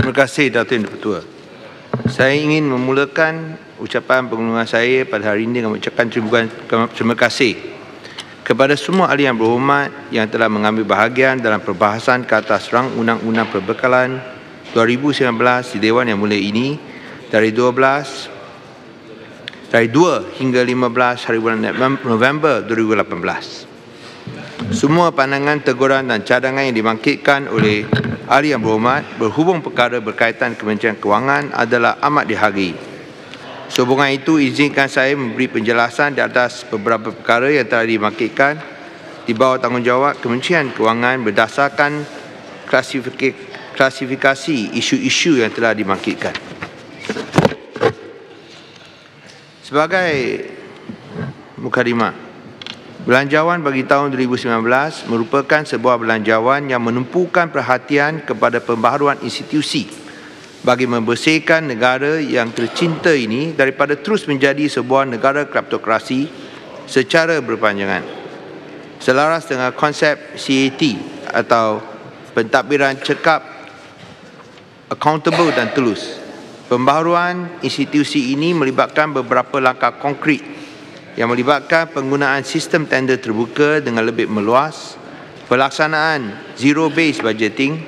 Terima kasih Datuk Yang Di-Pertua. Saya ingin memulakan ucapan pengunjungan saya pada hari ini dengan mengucapkan terima kasih kepada semua ahli yang berhormat yang telah mengambil bahagian dalam perbahasan ke atas rang Undang-Undang Perbekalan 2019 di Dewan Yang Mulia ini dari 2 hingga 15 hari bulan November 2018. Semua pandangan, teguran dan cadangan yang dibangkitkan oleh ahli yang berhormat berhubung perkara berkaitan Kementerian Kewangan adalah amat dihargai. Sehubungan itu, izinkan saya memberi penjelasan di atas beberapa perkara yang telah dibangkitkan di bawah tanggungjawab Kementerian Kewangan berdasarkan klasifikasi isu-isu yang telah dibangkitkan. Sebagai mukadimah, belanjawan bagi tahun 2019 merupakan sebuah belanjawan yang menumpukan perhatian kepada pembaharuan institusi bagi membersihkan negara yang tercinta ini daripada terus menjadi sebuah negara kleptokrasi secara berpanjangan. Selaras dengan konsep CAT atau pentadbiran cekap, accountable dan tulus, pembaharuan institusi ini melibatkan beberapa langkah konkret yang melibatkan penggunaan sistem tender terbuka dengan lebih meluas, pelaksanaan zero-based budgeting,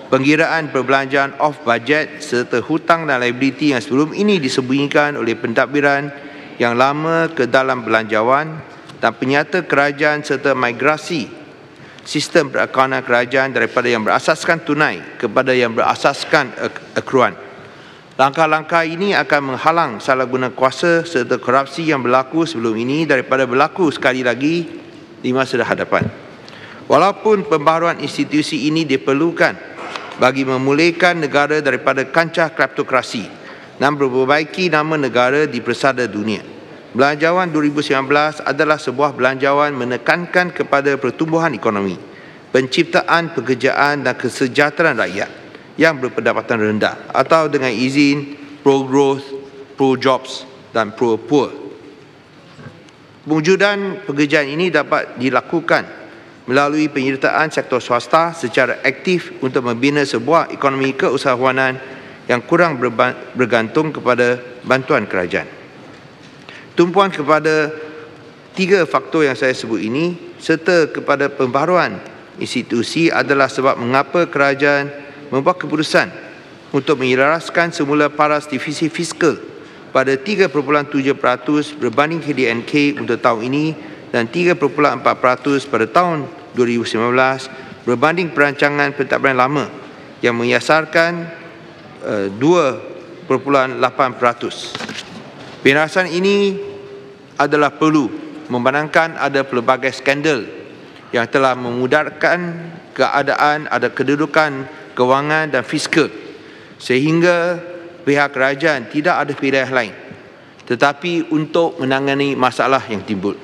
pengiraan perbelanjaan off-budget serta hutang dan liability yang sebelum ini disembunyikan oleh pentadbiran yang lama ke dalam belanjawan dan penyata kerajaan serta migrasi sistem perakaunan kerajaan daripada yang berasaskan tunai kepada yang berasaskan akruan. Langkah-langkah ini akan menghalang salah guna kuasa serta korupsi yang berlaku sebelum ini daripada berlaku sekali lagi di masa hadapan. Walaupun pembaharuan institusi ini diperlukan bagi memulihkan negara daripada kancah kleptokrasi dan memperbaiki nama negara di persada dunia, belanjawan 2019 adalah sebuah belanjawan menekankan kepada pertumbuhan ekonomi, penciptaan pekerjaan dan kesejahteraan rakyat yang berpendapatan rendah atau dengan izin pro-growth, pro-jobs dan pro-poor. Pewujudan pekerjaan ini dapat dilakukan melalui penyertaan sektor swasta secara aktif untuk membina sebuah ekonomi keusahawanan yang kurang bergantung kepada bantuan kerajaan. Tumpuan kepada 3 faktor yang saya sebut ini serta kepada pembaharuan institusi adalah sebab mengapa kerajaan membuat keputusan untuk menyelaraskan semula paras divisi fiskal pada 3.7% berbanding HDNK untuk tahun ini dan 3.4% pada tahun 2019 berbanding perancangan pentadbiran lama yang menyiasarkan 2.8%. Penyelarasan ini adalah perlu memandangkan ada pelbagai skandal yang telah memudarkan keadaan ada kedudukan kewangan dan fiskal sehingga pihak kerajaan tidak ada pilihan lain tetapi untuk menangani masalah yang timbul,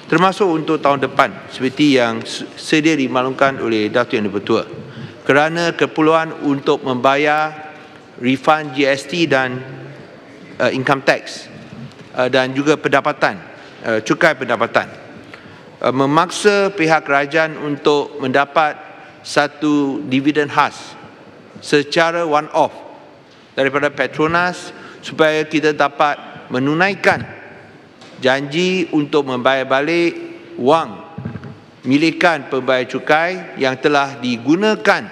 termasuk untuk tahun depan seperti yang sedia dimaklumkan oleh Datuk Yang Di-Pertua, kerana keperluan untuk membayar refund GST dan income tax dan juga pendapatan, cukai pendapatan, memaksa pihak kerajaan untuk mendapat satu dividen khas secara one-off daripada Petronas supaya kita dapat menunaikan janji untuk membayar balik wang milikan pembayar cukai yang telah digunakan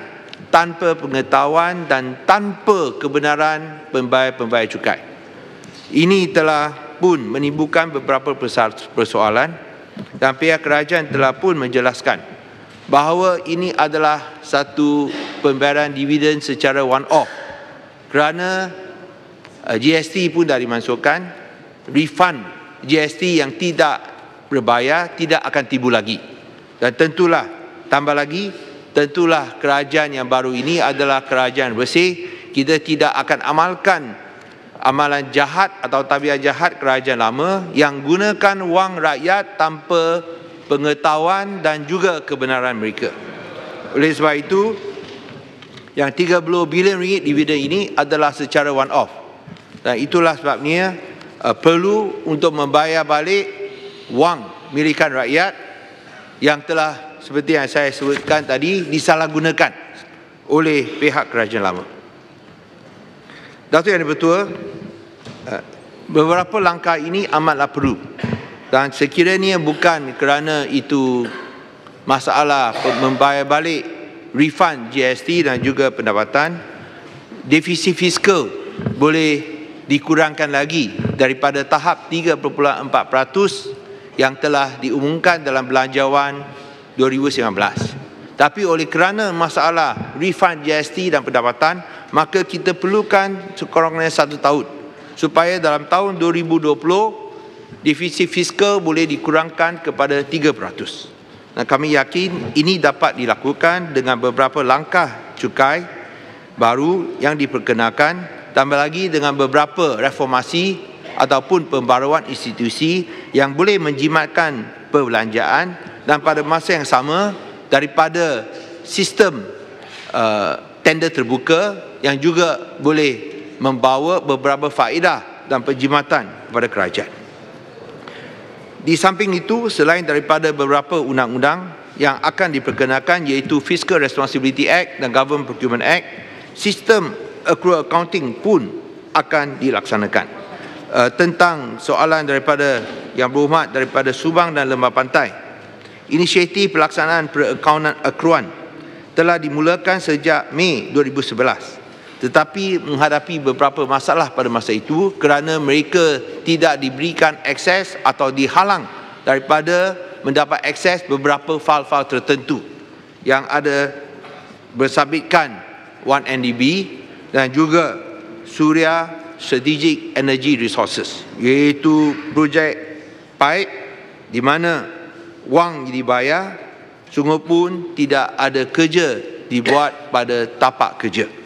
tanpa pengetahuan dan tanpa kebenaran pembayar cukai. Ini telah pun menimbulkan beberapa persoalan dan pihak kerajaan telah pun menjelaskan bahawa ini adalah satu pembayaran dividen secara one-off kerana GST pun dah dimasukkan, refund GST yang tidak berbayar tidak akan timbul lagi. Dan tentulah, tambah lagi, tentulah kerajaan yang baru ini adalah kerajaan bersih. Kita tidak akan amalkan amalan jahat atau tabiat jahat kerajaan lama yang gunakan wang rakyat tanpa pengetahuan dan juga kebenaran mereka. Oleh sebab itu, yang 30 bilion ringgit dividen ini adalah secara one-off. Dan itulah sebabnya perlu untuk membayar balik wang milikan rakyat yang telah, seperti yang saya sebutkan tadi, disalahgunakan oleh pihak kerajaan lama. Datuk Yang Dipertua, beberapa langkah ini amatlah perlu, dan sekiranya bukan kerana itu masalah membayar balik refund GST dan juga pendapatan, defisit fiskal boleh dikurangkan lagi daripada tahap 3.4% yang telah diumumkan dalam Belanjawan 2019. Tapi oleh kerana masalah refund GST dan pendapatan, maka kita perlukan sekurang-kurangnya 1 tahun supaya dalam tahun 2020 defisit fiskal boleh dikurangkan kepada 3%. Dan kami yakin ini dapat dilakukan dengan beberapa langkah cukai baru yang diperkenakan, tambah lagi dengan beberapa reformasi ataupun pembaruan institusi yang boleh menjimatkan perbelanjaan, dan pada masa yang sama daripada sistem tender terbuka yang juga boleh membawa beberapa faedah dan penjimatan kepada kerajaan. Di samping itu, selain daripada beberapa undang-undang yang akan diperkenakan iaitu Fiscal Responsibility Act dan Government Procurement Act, sistem accrual accounting pun akan dilaksanakan. Tentang soalan daripada Yang Berhormat daripada Subang dan Lembah Pantai, inisiatif pelaksanaan perakaunan accrual telah dimulakan sejak Mei 2011. Tetapi menghadapi beberapa masalah pada masa itu kerana mereka tidak diberikan akses atau dihalang daripada mendapat akses beberapa fail-fail tertentu yang ada bersabitkan 1MDB dan juga Suria Strategic Energy Resources, iaitu projek pipe di mana wang dibayar sungguh pun tidak ada kerja dibuat pada tapak kerja.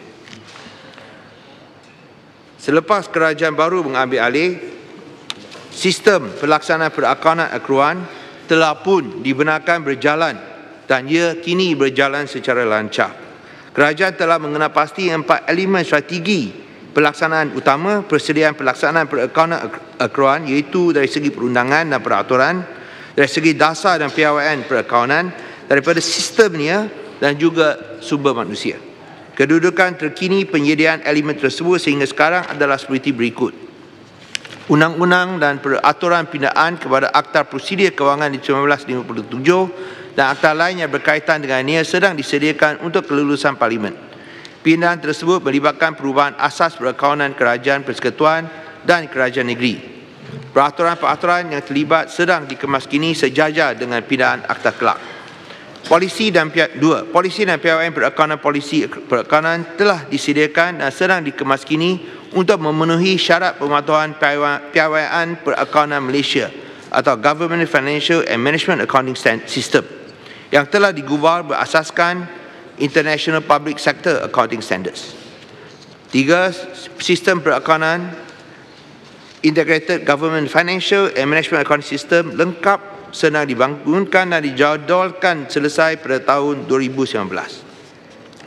Selepas kerajaan baru mengambil alih, sistem pelaksanaan perakaunan accrual telah pun dibenarkan berjalan dan ia kini berjalan secara lancar. Kerajaan telah mengenal pasti 4 elemen strategi pelaksanaan utama persediaan pelaksanaan perakaunan accrual, iaitu dari segi perundangan dan peraturan, dari segi dasar dan piawaian perakaunan, daripada sistemnya dan juga sumber manusia. Kedudukan terkini penyediaan elemen tersebut sehingga sekarang adalah seperti berikut. Undang-undang dan peraturan pindaan kepada Akta Prosedur Kewangan di 1957 dan akta lain yang berkaitan dengannya sedang disediakan untuk kelulusan Parlimen. Pindaan tersebut melibatkan perubahan asas perakaunan kerajaan persekutuan dan kerajaan negeri. Peraturan-peraturan yang terlibat sedang dikemas kini sejajar dengan pindaan Akta Kelak. Polisi dan piawaian perakaunan polisi perakaunan telah disediakan dan sedang dikemas kini untuk memenuhi syarat pematuhan piawaian perakaunan Malaysia atau Government Financial and Management Accounting System yang telah digubal berasaskan International Public Sector Accounting Standards. 3. Sistem perakaunan Integrated Government Financial and Management Accounting System lengkap sedang dibangunkan dan dijadualkan selesai pada tahun 2019.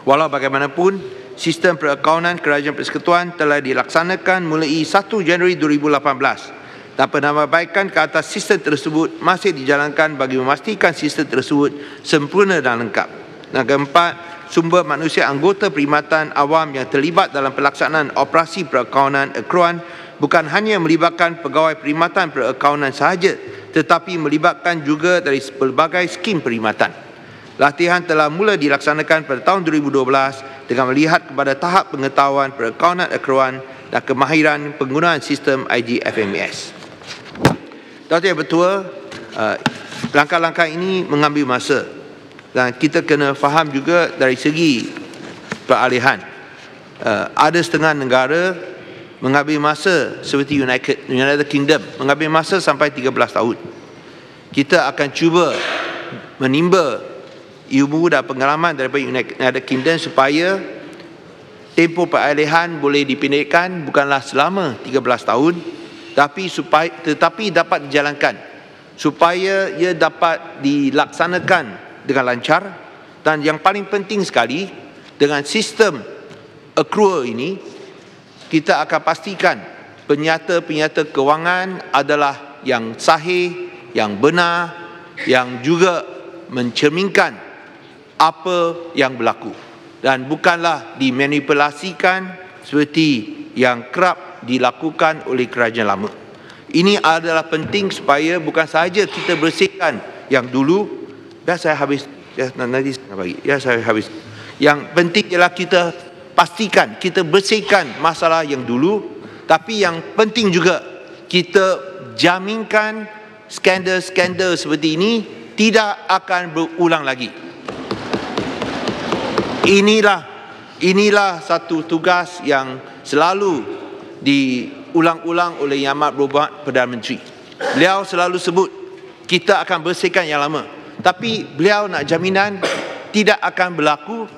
Walau bagaimanapun, sistem perakaunan kerajaan persekutuan telah dilaksanakan mulai 1 Januari 2018 dan penambahbaikan ke atas sistem tersebut masih dijalankan bagi memastikan sistem tersebut sempurna dan lengkap. Dan keempat, sumber manusia anggota perkhidmatan awam yang terlibat dalam pelaksanaan operasi perakaunan accrual bukan hanya melibatkan pegawai perkhidmatan perakaunan sahaja, tetapi melibatkan juga dari pelbagai skim perkhidmatan. Latihan telah mula dilaksanakan pada tahun 2012 dengan melihat kepada tahap pengetahuan perakaunan accrual dan kemahiran penggunaan sistem IGFMS. Datuk Yang Bertua, langkah-langkah ini mengambil masa dan kita kena faham juga dari segi peralihan. Ada setengah negara mengambil masa seperti United Kingdom mengambil masa sampai 13 tahun. Kita akan cuba menimba ilmu dan pengalaman daripada United Kingdom supaya tempoh peralihan boleh dipendekkan bukanlah selama 13 tahun tetapi dapat dijalankan supaya ia dapat dilaksanakan dengan lancar. Dan yang paling penting sekali, dengan sistem accrual ini kita akan pastikan penyata-penyata kewangan adalah yang sahih, yang benar, yang juga mencerminkan apa yang berlaku dan bukanlah dimanipulasikan seperti yang kerap dilakukan oleh kerajaan lama. Ini adalah penting supaya bukan sahaja kita bersihkan yang dulu. Saya habis. Nanti saya bagi. Saya habis. Yang penting ialah kita pastikan kita bersihkan masalah yang dulu, tapi yang penting juga kita jaminkan skandal-skandal seperti ini tidak akan berulang lagi. Inilah satu tugas yang selalu diulang-ulang oleh Yang Amat Berhormat Perdana Menteri. Beliau selalu sebut kita akan bersihkan yang lama, tapi beliau nak jaminan tidak akan berlaku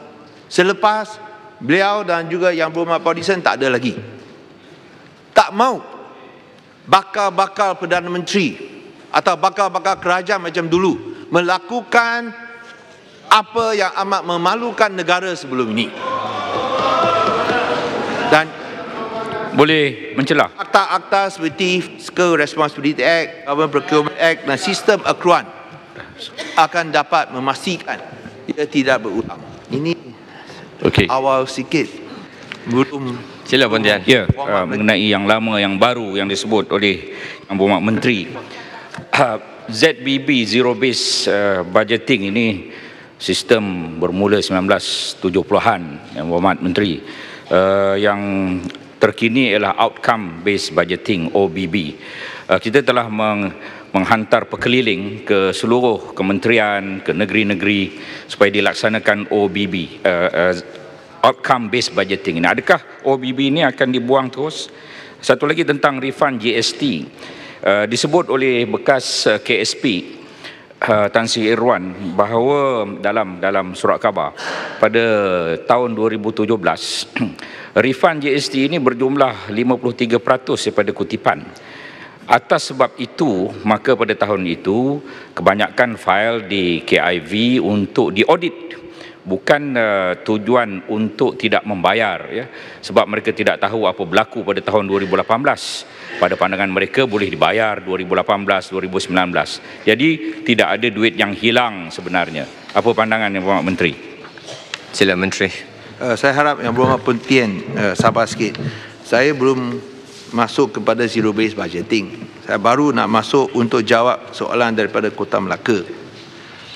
selepas beliau dan juga Yang Berhormat Padulisan tak ada lagi. Tak mau bakal-bakal Perdana Menteri atau bakal-bakal kerajaan macam dulu melakukan apa yang amat memalukan negara sebelum ini. Dan boleh mencelah. Akta-akta seperti Fiscal Responsibility Act, Government Procurement Act dan sistem akruan akan dapat memastikan ia tidak berulang. Ini awal sikit. Belum. Sila Puan Tian. Ya, mengenai yang lama, yang baru yang disebut oleh Yang Berhormat Menteri. ZBB, Zero Based Budgeting ini sistem bermula 1970-an, Yang Berhormat Menteri. Yang terkini ialah Outcome Based Budgeting, OBB. Kita telah menghantar pekeliling ke seluruh kementerian, ke negeri-negeri supaya dilaksanakan OBB, Outcome Based Budgeting. Nah, adakah OBB ini akan dibuang terus? Satu lagi tentang refund GST. Disebut oleh bekas KSP Tan Sri Irwan bahawa dalam surat khabar pada tahun 2017 refund GST ini berjumlah 53% daripada kutipan. Atas sebab itu, maka pada tahun itu kebanyakan fail di KIV untuk diaudit, bukan tujuan untuk tidak membayar, ya, sebab mereka tidak tahu apa berlaku pada tahun 2018. Pada pandangan mereka boleh dibayar 2018, 2019. Jadi tidak ada duit yang hilang sebenarnya. Apa pandangan Yang Berhormat Menteri? Sila Menteri. Saya harap Yang Berhormat Puan Tian sabar sikit. Saya belum masuk kepada zero based budgeting. Saya baru nak masuk untuk jawab soalan daripada Kota Melaka,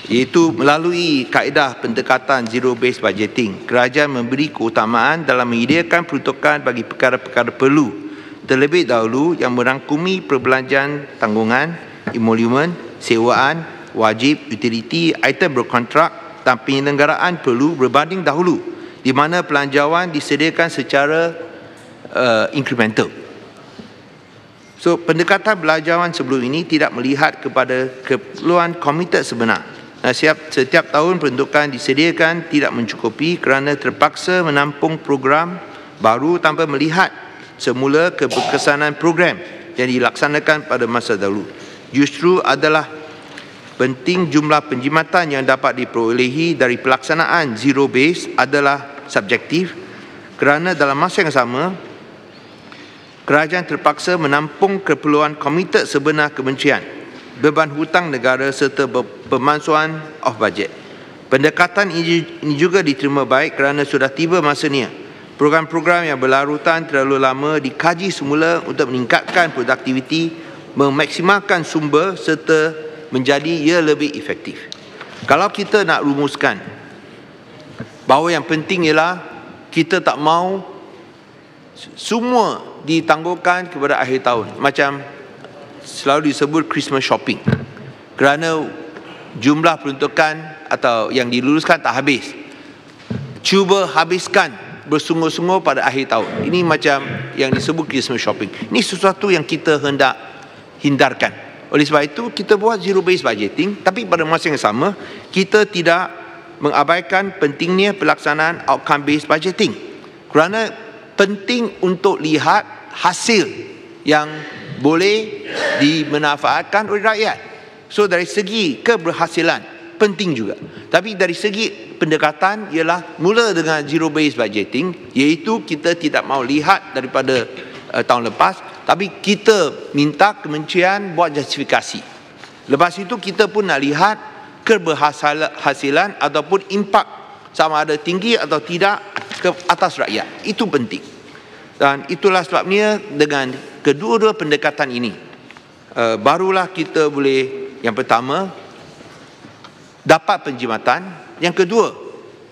iaitu melalui kaedah pendekatan zero based budgeting, kerajaan memberi keutamaan dalam menyediakan peruntukan bagi perkara-perkara perlu terlebih dahulu yang merangkumi perbelanjaan tanggungan, emolumen, sewaan, wajib, utiliti, item berkontrak dan penyelenggaraan perlu berbanding dahulu, di mana pelanjawan disediakan secara incremental. So, pendekatan belanjawan sebelum ini tidak melihat kepada keperluan komited sebenar. Setiap tahun peruntukan disediakan tidak mencukupi kerana terpaksa menampung program baru tanpa melihat semula keberkesanan program yang dilaksanakan pada masa dahulu. Justru adalah penting jumlah penjimatan yang dapat diperolehi dari pelaksanaan zero base adalah subjektif, kerana dalam masa yang sama kerajaan terpaksa menampung keperluan komited sebenar kementerian, beban hutang negara serta pemalsuan off budget. Pendekatan ini juga diterima baik kerana sudah tiba masanya program-program yang berlarutan terlalu lama dikaji semula untuk meningkatkan produktiviti, memaksimalkan sumber serta menjadi ia lebih efektif. Kalau kita nak rumuskan bahawa yang penting ialah kita tak mau semua ditangguhkan kepada akhir tahun, macam selalu disebut Christmas shopping, kerana jumlah peruntukan atau yang diluluskan tak habis, cuba habiskan bersungguh-sungguh pada akhir tahun. Ini macam yang disebut Christmas shopping. Ini sesuatu yang kita hendak hindarkan. Oleh sebab itu, kita buat zero based budgeting, tapi pada masa yang sama, kita tidak mengabaikan pentingnya pelaksanaan outcome based budgeting. Kerana penting untuk lihat hasil yang boleh dimanfaatkan oleh rakyat. So, dari segi keberhasilan, penting juga. Tapi dari segi pendekatan ialah mula dengan zero based budgeting, iaitu kita tidak mahu lihat daripada tahun lepas, tapi kita minta kementerian buat justifikasi. Lepas itu kita pun nak lihat keberhasilan ataupun impak sama ada tinggi atau tidak ke atas rakyat. Itu penting. Dan itulah sebabnya dengan kedua-dua pendekatan ini, barulah kita boleh, yang pertama, dapat penjimatan. Yang kedua,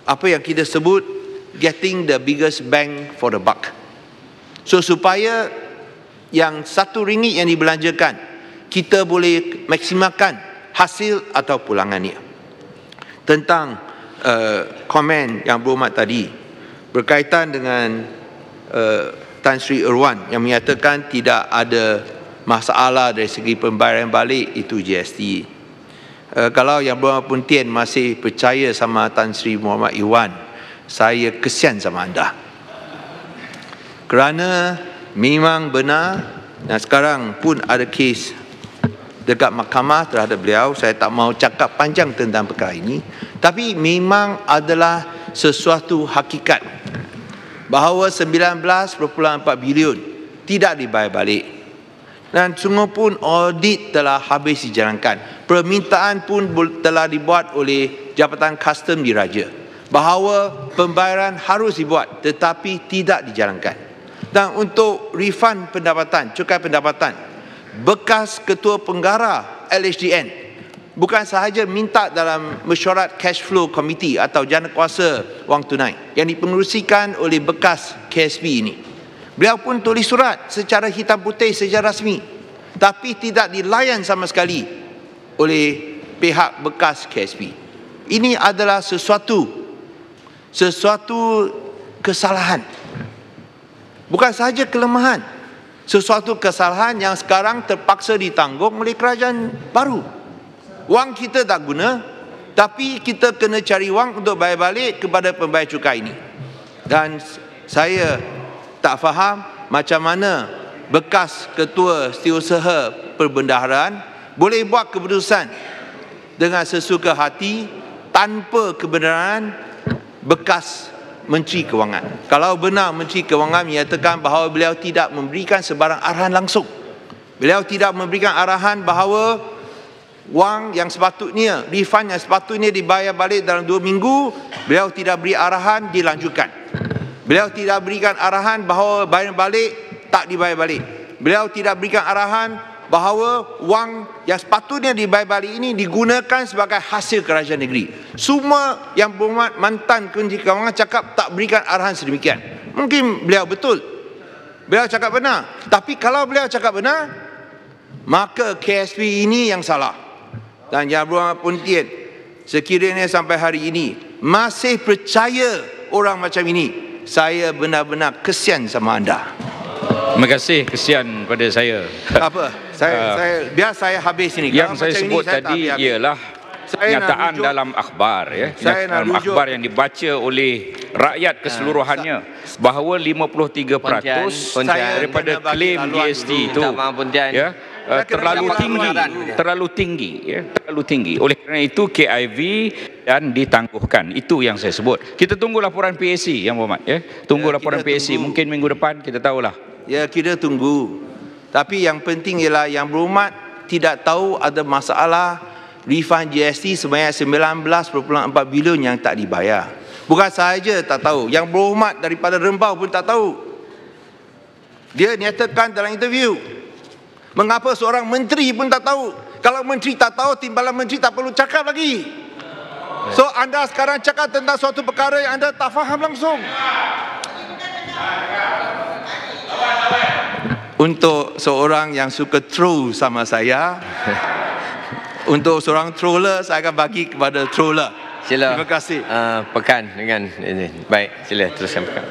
apa yang kita sebut getting the biggest bang for the buck. So supaya yang RM1 yang dibelanjakan, kita boleh maksimalkan hasil atau pulangannya. Tentang komen yang berhormat tadi berkaitan dengan Tan Sri Irwan yang menyatakan tidak ada masalah dari segi pembayaran balik itu GST. Kalau yang berhormat Pun Tien masih percaya sama Tan Sri Muhammad Irwan, saya kesian sama anda. Kerana memang benar, dan sekarang pun ada kes dekat mahkamah terhadap beliau. Saya tak mau cakap panjang tentang perkara ini, tapi memang adalah sesuatu hakikat bahawa 19.4 bilion tidak dibayar balik. Dan sungguh pun audit telah habis dijalankan. Permintaan pun telah dibuat oleh Jabatan Custom Diraja bahawa pembayaran harus dibuat tetapi tidak dijalankan. Dan untuk refund pendapatan, cukai pendapatan, bekas Ketua Pengarah LHDN bukan sahaja minta dalam mesyuarat cash flow committee atau janakuasa wang tunai yang dipengerusikan oleh bekas KSP ini. Beliau pun tulis surat secara hitam putih secara rasmi, tapi tidak dilayan sama sekali oleh pihak bekas KSP. Ini adalah sesuatu kesalahan. Bukan sahaja kelemahan, sesuatu kesalahan yang sekarang terpaksa ditanggung oleh kerajaan baru. Wang kita tak guna, tapi kita kena cari wang untuk bayar balik kepada pembayar cukai ini. Dan saya tak faham macam mana bekas Ketua Setiausaha Perbendaharaan boleh buat keputusan dengan sesuka hati tanpa kebenaran bekas Menteri Kewangan. Kalau benar Menteri Kewangan menyatakan bahawa beliau tidak memberikan sebarang arahan langsung, beliau tidak memberikan arahan bahawa wang yang sepatutnya, refund yang sepatutnya dibayar balik dalam 2 minggu, beliau tidak beri arahan dilanjutkan. Beliau tidak berikan arahan bahawa bayar balik tak dibayar balik. Beliau tidak berikan arahan bahawa wang yang sepatutnya dibayar balik ini digunakan sebagai hasil kerajaan negeri. Semua yang berhormat mantan Menteri Kewangan cakap tak berikan arahan sedemikian. Mungkin beliau betul, beliau cakap benar. Tapi kalau beliau cakap benar, maka KSP ini yang salah. Dan Yang Berhormat Pun Tien, sekiranya sampai hari ini masih percaya orang macam ini, saya benar-benar kesian sama anda. Terima kasih, kesian pada saya. Apa? Biar saya habis ini. Yang saya sebut tadi ialah kenyataan dalam akhbar, ya. Dalam akhbar yang dibaca oleh rakyat keseluruhannya, bahawa 53% daripada klaim GST itu terlalu tinggi. Oleh kerana itu KIV dan ditangguhkan. Itu yang saya sebut. Kita tunggu laporan PAC yang berhormat, ya. Tunggu laporan PAC, mungkin minggu depan kita tahulah. Ya, kita tunggu. Tapi yang penting ialah Yang Berhormat tidak tahu ada masalah refund GST sebanyak 19.4 bilion yang tak dibayar. Bukan sahaja tak tahu, Yang Berhormat daripada Rembau pun tak tahu. Dia nyatakan dalam interview, mengapa seorang menteri pun tak tahu? Kalau menteri tak tahu, timbalan menteri tak perlu cakap lagi. So anda sekarang cakap tentang suatu perkara yang anda tak faham langsung. Untuk seorang yang suka troll sama saya, untuk seorang troller, saya akan bagi kepada troller. Sila. Terima kasih. Pekan dengan ini. Baik, sila teruskan pekan.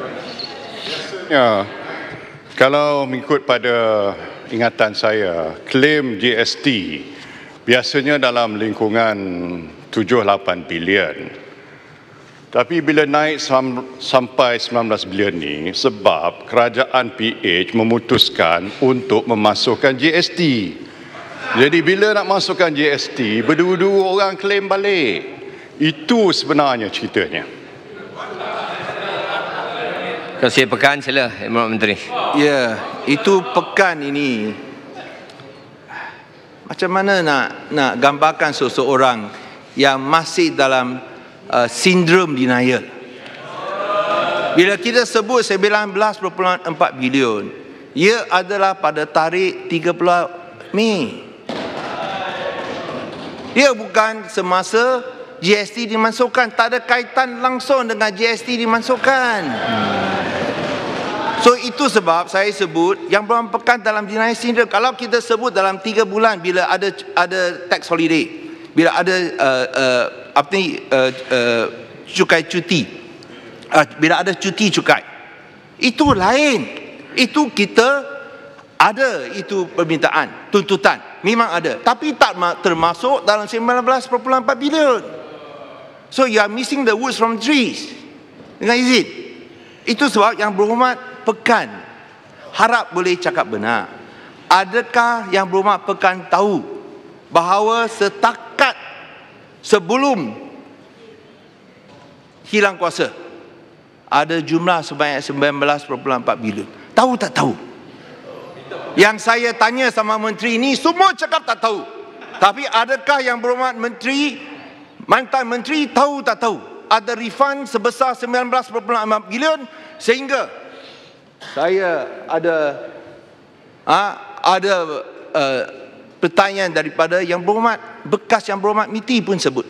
Ya, kalau mengikut pada ingatan saya, klaim GST biasanya dalam lingkungan 7-8 bilion. Tapi bila naik sampai 19 bilion ni, sebab kerajaan PH memutuskan untuk memasukkan GST. Jadi bila nak masukkan GST, berdua-dua orang klaim balik. Itu sebenarnya ceritanya. Kongsi pekan, sila Yang Menteri. Ya, itu pekan ini. Macam mana nak gambarkan seseorang yang masih dalam sindrom denial. Bila kita sebut 19.4 bilion, ia adalah pada tarikh 30 Mei. Dia bukan semasa GST dimasukkan, tak ada kaitan langsung dengan GST dimasukkan. So itu sebab saya sebut yang berapa pekan dalam denial syndrome. Kalau kita sebut dalam 3 bulan bila ada tax holiday, bila ada cukai cuti, bila ada cuti cukai, itu lain. Itu kita ada itu permintaan, tuntutan, memang ada, tapi tak termasuk dalam 19.4 bilion. So you are missing the woods from trees. Dengan izin, itu sebab yang berhormat pekan harap boleh cakap benar. Adakah yang berhormat pekan tahu bahawa setakat sebelum hilang kuasa ada jumlah sebanyak 19.4 bilion? Tahu tak tahu? Yang saya tanya sama menteri ini, semua cakap tak tahu. Tapi adakah yang berhormat menteri, mantan menteri, tahu tak tahu? Ada refund sebesar 19.4 bilion sehingga saya ada pertanyaan daripada yang berhormat, bekas yang berhormat MITI pun sebut.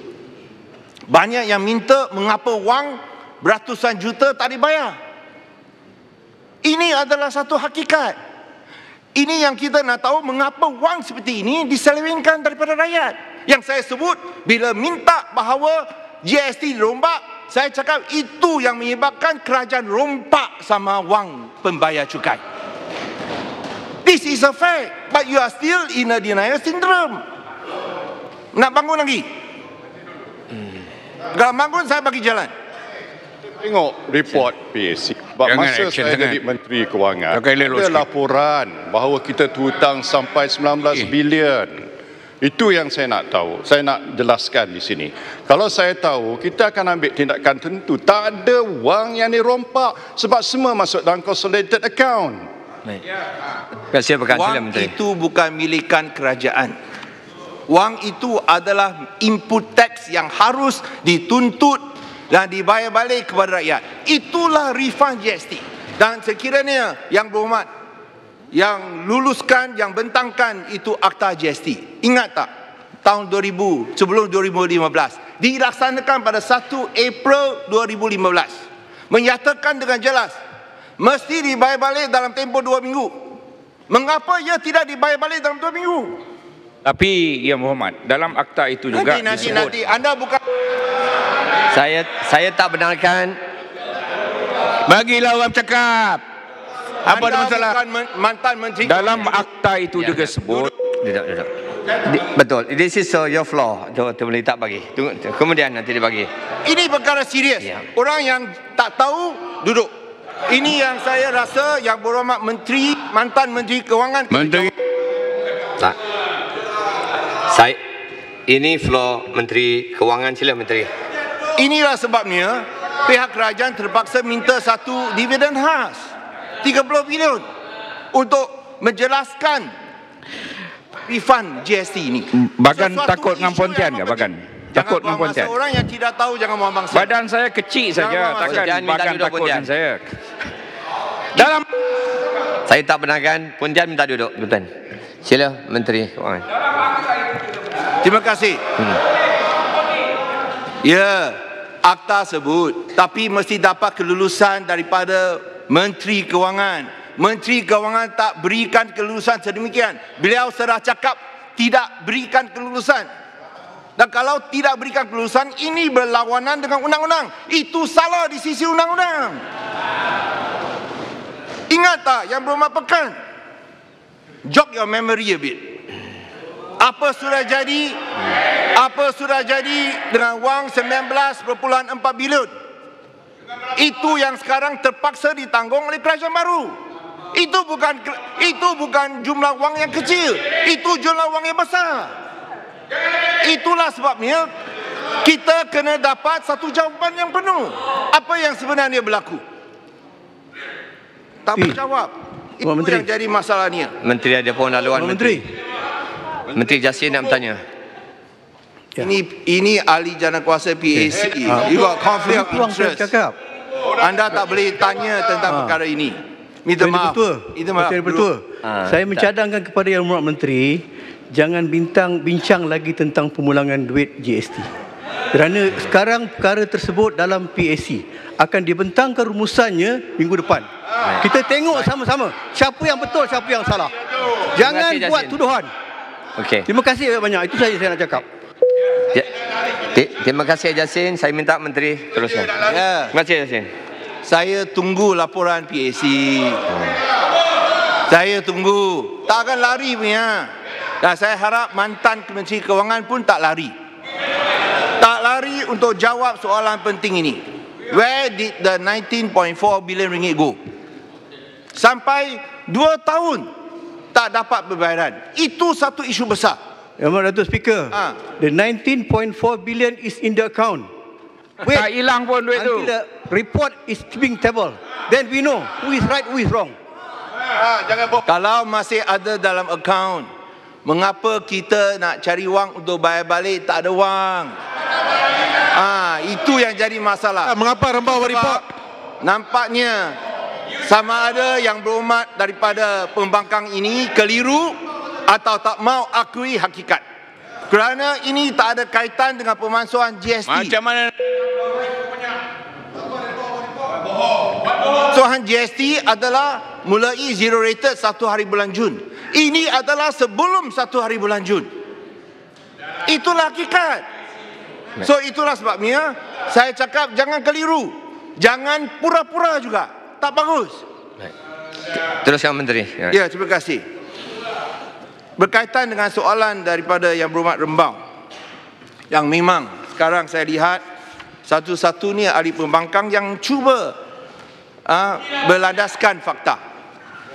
Banyak yang minta mengapa wang beratusan juta tak dibayar. Ini adalah satu hakikat. Ini yang kita nak tahu, mengapa wang seperti ini diselewengkan daripada rakyat. Yang saya sebut, bila minta bahawa GST dirombak, saya cakap itu yang menyebabkan kerajaan rompak sama wang pembayar cukai. This is a fact, but you are still in a denial syndrome. Nak bangun lagi? Kalau bangun, saya bagi jalan. Tengok report PAC. Sebab masa saya jadi Menteri Kewangan, ada laporan bahawa kita terhutang sampai 19 bilion. Itu yang saya nak tahu. Saya nak jelaskan di sini. Kalau saya tahu, kita akan ambil tindakan tentu. Tak ada wang yang dirompak sebab semua masuk dalam consolidated account. Wang itu bukan milikan kerajaan. Wang itu adalah input tax yang harus dituntut dan dibayar balik kepada rakyat. Itulah refund GST. Dan sekiranya yang berhormat, yang luluskan, yang bentangkan itu akta GST. Ingat tak? Tahun 2000, sebelum 2015. Dilaksanakan pada 1 April 2015. Menyatakan dengan jelas, mesti dibayar balik dalam tempoh 2 minggu. Mengapa ia tidak dibayar balik dalam 2 minggu? Tapi yang berhormat, dalam akta itu juga nanti anda bukan... Saya tak benarkan. Bagilah orang cakap. Apa ada masalah? Bukan mantan menteri. Dalam akta itu juga sebut. Duduk. Betul. This is your floor. Tu boleh tak bagi. Tunggu. Kemudian nanti dia bagi. Ini perkara serius. Orang yang tak tahu duduk. Ini yang saya rasa yang berhormat menteri, mantan menteri kewangan. Menteri. Tak. Ini floor menteri kewangan, sila menteri. Inilah sebabnya pihak kerajaan terpaksa minta satu dividen khas 30 bilion untuk menjelaskan refund GST ini. Bagan takut dengan Pontian ke Bagan? Takut dengan Pontian? Orang yang tidak tahu jangan buang bangsa. Badan saya kecil saja, takkan Bagan takut dengan saya. Dalam saya tak benarkan. Pontian minta duduk. Betul. Sila Menteri Kewangan. Terima kasih. Ya, akta sebut, tapi mesti dapat kelulusan daripada Menteri Kewangan. Menteri Kewangan tak berikan kelulusan sedemikian. Beliau sudah cakap tidak berikan kelulusan. Dan kalau tidak berikan kelulusan, ini berlawanan dengan undang-undang. Itu salah di sisi undang-undang. Ingat tak yang berhormat pekan? Jog your memory a bit. Apa sudah jadi? Apa sudah jadi dengan wang 19.4 bilion? Itu yang sekarang terpaksa ditanggung oleh kerajaan baru. Itu bukan jumlah wang yang kecil. Itu jumlah wang yang besar. Itulah sebabnya kita kena dapat satu jawapan yang penuh. Apa yang sebenarnya berlaku? Tak berjawab. Itu yang jadi masalahnya. Menteri ada pun laluan Menteri. Menteri Jasin nak bertanya. Ini ahli jana kuasa PAC. You got conflict of interest. Anda tak boleh tanya tentang perkara ini. Minta maaf. Itu maaf. Saya mencadangkan kepada Yang Berhormat Menteri, jangan bincang lagi tentang pemulangan duit GST. Kerana sekarang perkara tersebut dalam PAC akan dibentangkan rumusannya minggu depan. Kita tengok sama-sama siapa yang betul, siapa yang salah. Jangan buat tuduhan. Okey. Terima kasih banyak. Itu saja saya nak cakap. Terima kasih Jasin. Saya minta Menteri teruskan. Terima kasih Jasin. Saya tunggu laporan PAC. Saya tunggu. Tak akan lari punya. Dan saya harap mantan Menteri Kewangan pun tak lari. Tak lari untuk jawab soalan penting ini. Where did the 19.4 billion ringgit go? Sampai 2 tahun tak dapat pembayaran. Itu satu isu besar. Yang Berhormat Datuk Speaker, the 19.4 billion is in the account. Tak hilang pun duit tu. Until the report is keeping table, then we know who is right, who is wrong. Kalau masih ada dalam akaun, mengapa kita nak cari wang untuk bayar balik tak ada wang? Itu yang jadi masalah. Mengapa Rembau report? Nampaknya sama ada Yang Berhormat daripada pembangkang ini keliru atau tak mau akui hakikat. Kerana ini tak ada kaitan dengan pemalsuan GST. Macam mana? Pemalsuan GST adalah mulai zero rated 1 hari bulan Jun. Ini adalah sebelum 1 hari bulan Jun. Itulah hakikat. So itulah sebabnya saya cakap jangan keliru. Jangan pura-pura juga. Tak bagus. Teruskan Menteri. Ya, terima kasih. Berkaitan dengan soalan daripada Yang Berhormat Rembau, yang memang sekarang saya lihat satu-satunya ahli pembangkang yang cuba berlandaskan fakta.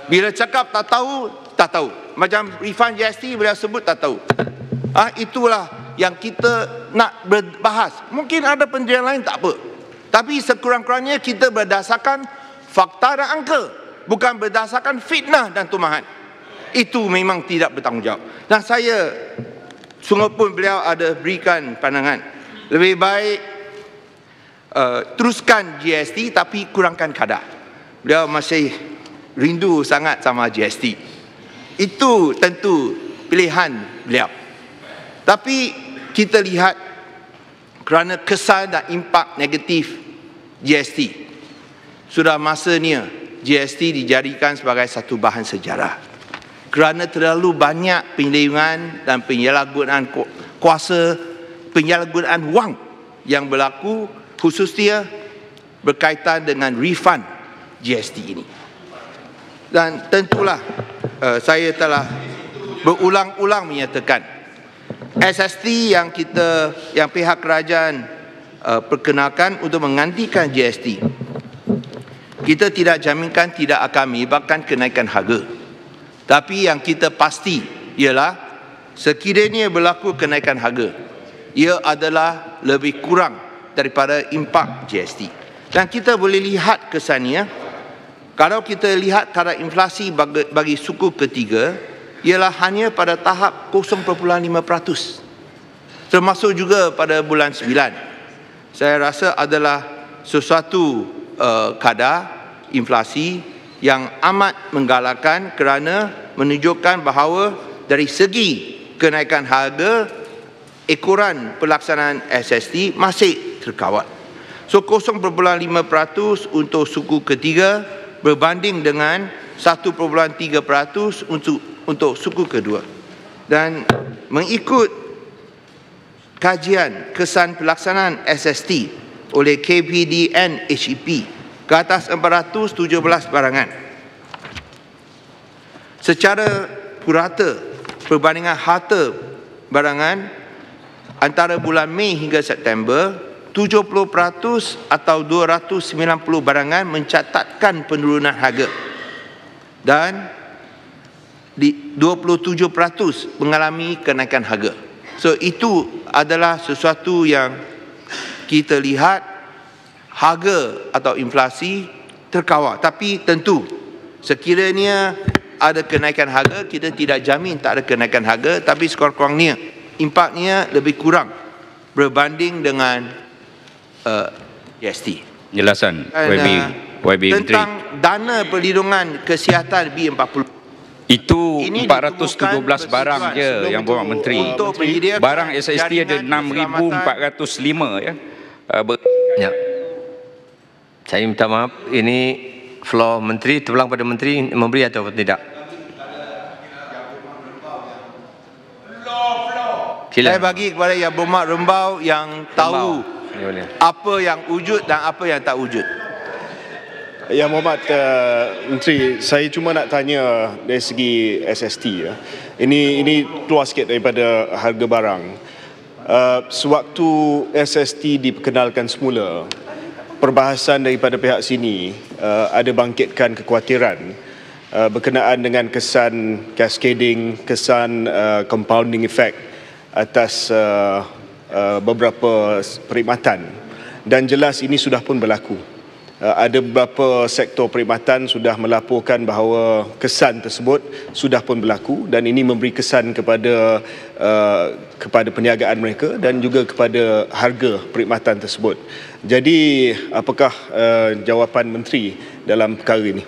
Bila cakap tak tahu, tak tahu. Macam refund GST beliau sebut tak tahu. Itulah yang kita nak berbahas. Mungkin ada pendirian lain tak apa. Tapi sekurang-kurangnya kita berdasarkan fakta dan angka, bukan berdasarkan fitnah dan tumahan. Itu memang tidak bertanggungjawab. Dan saya sungguh pun beliau ada berikan pandangan, lebih baik teruskan GST tapi kurangkan kadar. Beliau masih rindu sangat sama GST. Itu tentu pilihan beliau. Tapi kita lihat kerana kesan dan impak negatif GST, sudah masanya GST dijadikan sebagai satu bahan sejarah. Kerana terlalu banyak penyelewengan dan penyalahgunaan kuasa, penyalahgunaan wang yang berlaku, khususnya berkaitan dengan refund GST ini. Dan tentulah saya telah berulang-ulang menyatakan SST yang pihak kerajaan perkenalkan untuk menggantikan GST, kita tidak jaminkan tidak akan menyebabkan kenaikan harga. Tapi yang kita pasti ialah sekiranya berlaku kenaikan harga, ia adalah lebih kurang daripada impak GST. Dan kita boleh lihat kesannya, kalau kita lihat kadar inflasi bagi suku ketiga, ialah hanya pada tahap 0.5%. Termasuk juga pada bulan 9. Saya rasa adalah sesuatu kadar inflasi yang amat menggalakkan kerana menunjukkan bahawa dari segi kenaikan harga, ekoran pelaksanaan SST masih terkawal. So 0.5% untuk suku ketiga berbanding dengan 1.3% untuk suku kedua. Dan mengikut kajian kesan pelaksanaan SST oleh KPDN HEP ke atas 417 barangan, secara purata perbandingan harta barangan antara bulan Mei hingga September, 70% atau 290 barangan mencatatkan penurunan harga dan 27% mengalami kenaikan harga. So itu adalah sesuatu yang kita lihat, harga atau inflasi terkawal. Tapi tentu sekiranya ada kenaikan harga, kita tidak jamin tak ada kenaikan harga, tapi sekurang-kurangnya impaknya lebih kurang berbanding dengan GST. Jelasan YB Menteri. Tentang dana perlindungan kesihatan B40. Itu Ini 417 barang je yang Berhormat Menteri. Barang SST ada 6,405 ya. Ya. Saya minta maaf, ini floor Menteri, terpulang pada Menteri memberi atau tidak? Sila. Saya bagi kepada Yang Berhormat Rembau yang tahu apa yang wujud dan apa yang tak wujud. Yang Berhormat Menteri, saya cuma nak tanya dari segi SST ya. Ini keluar sikit daripada harga barang. Sewaktu SST diperkenalkan semula, perbahasan daripada pihak sini ada bangkitkan kekhawatiran berkenaan dengan kesan cascading, kesan compounding effect atas beberapa perkhidmatan, dan jelas ini sudah pun berlaku. Ada beberapa sektor perkhidmatan sudah melaporkan bahawa kesan tersebut sudah pun berlaku, dan ini memberi kesan kepada perniagaan mereka dan juga kepada harga perkhidmatan tersebut. Jadi apakah jawapan Menteri dalam perkara ini?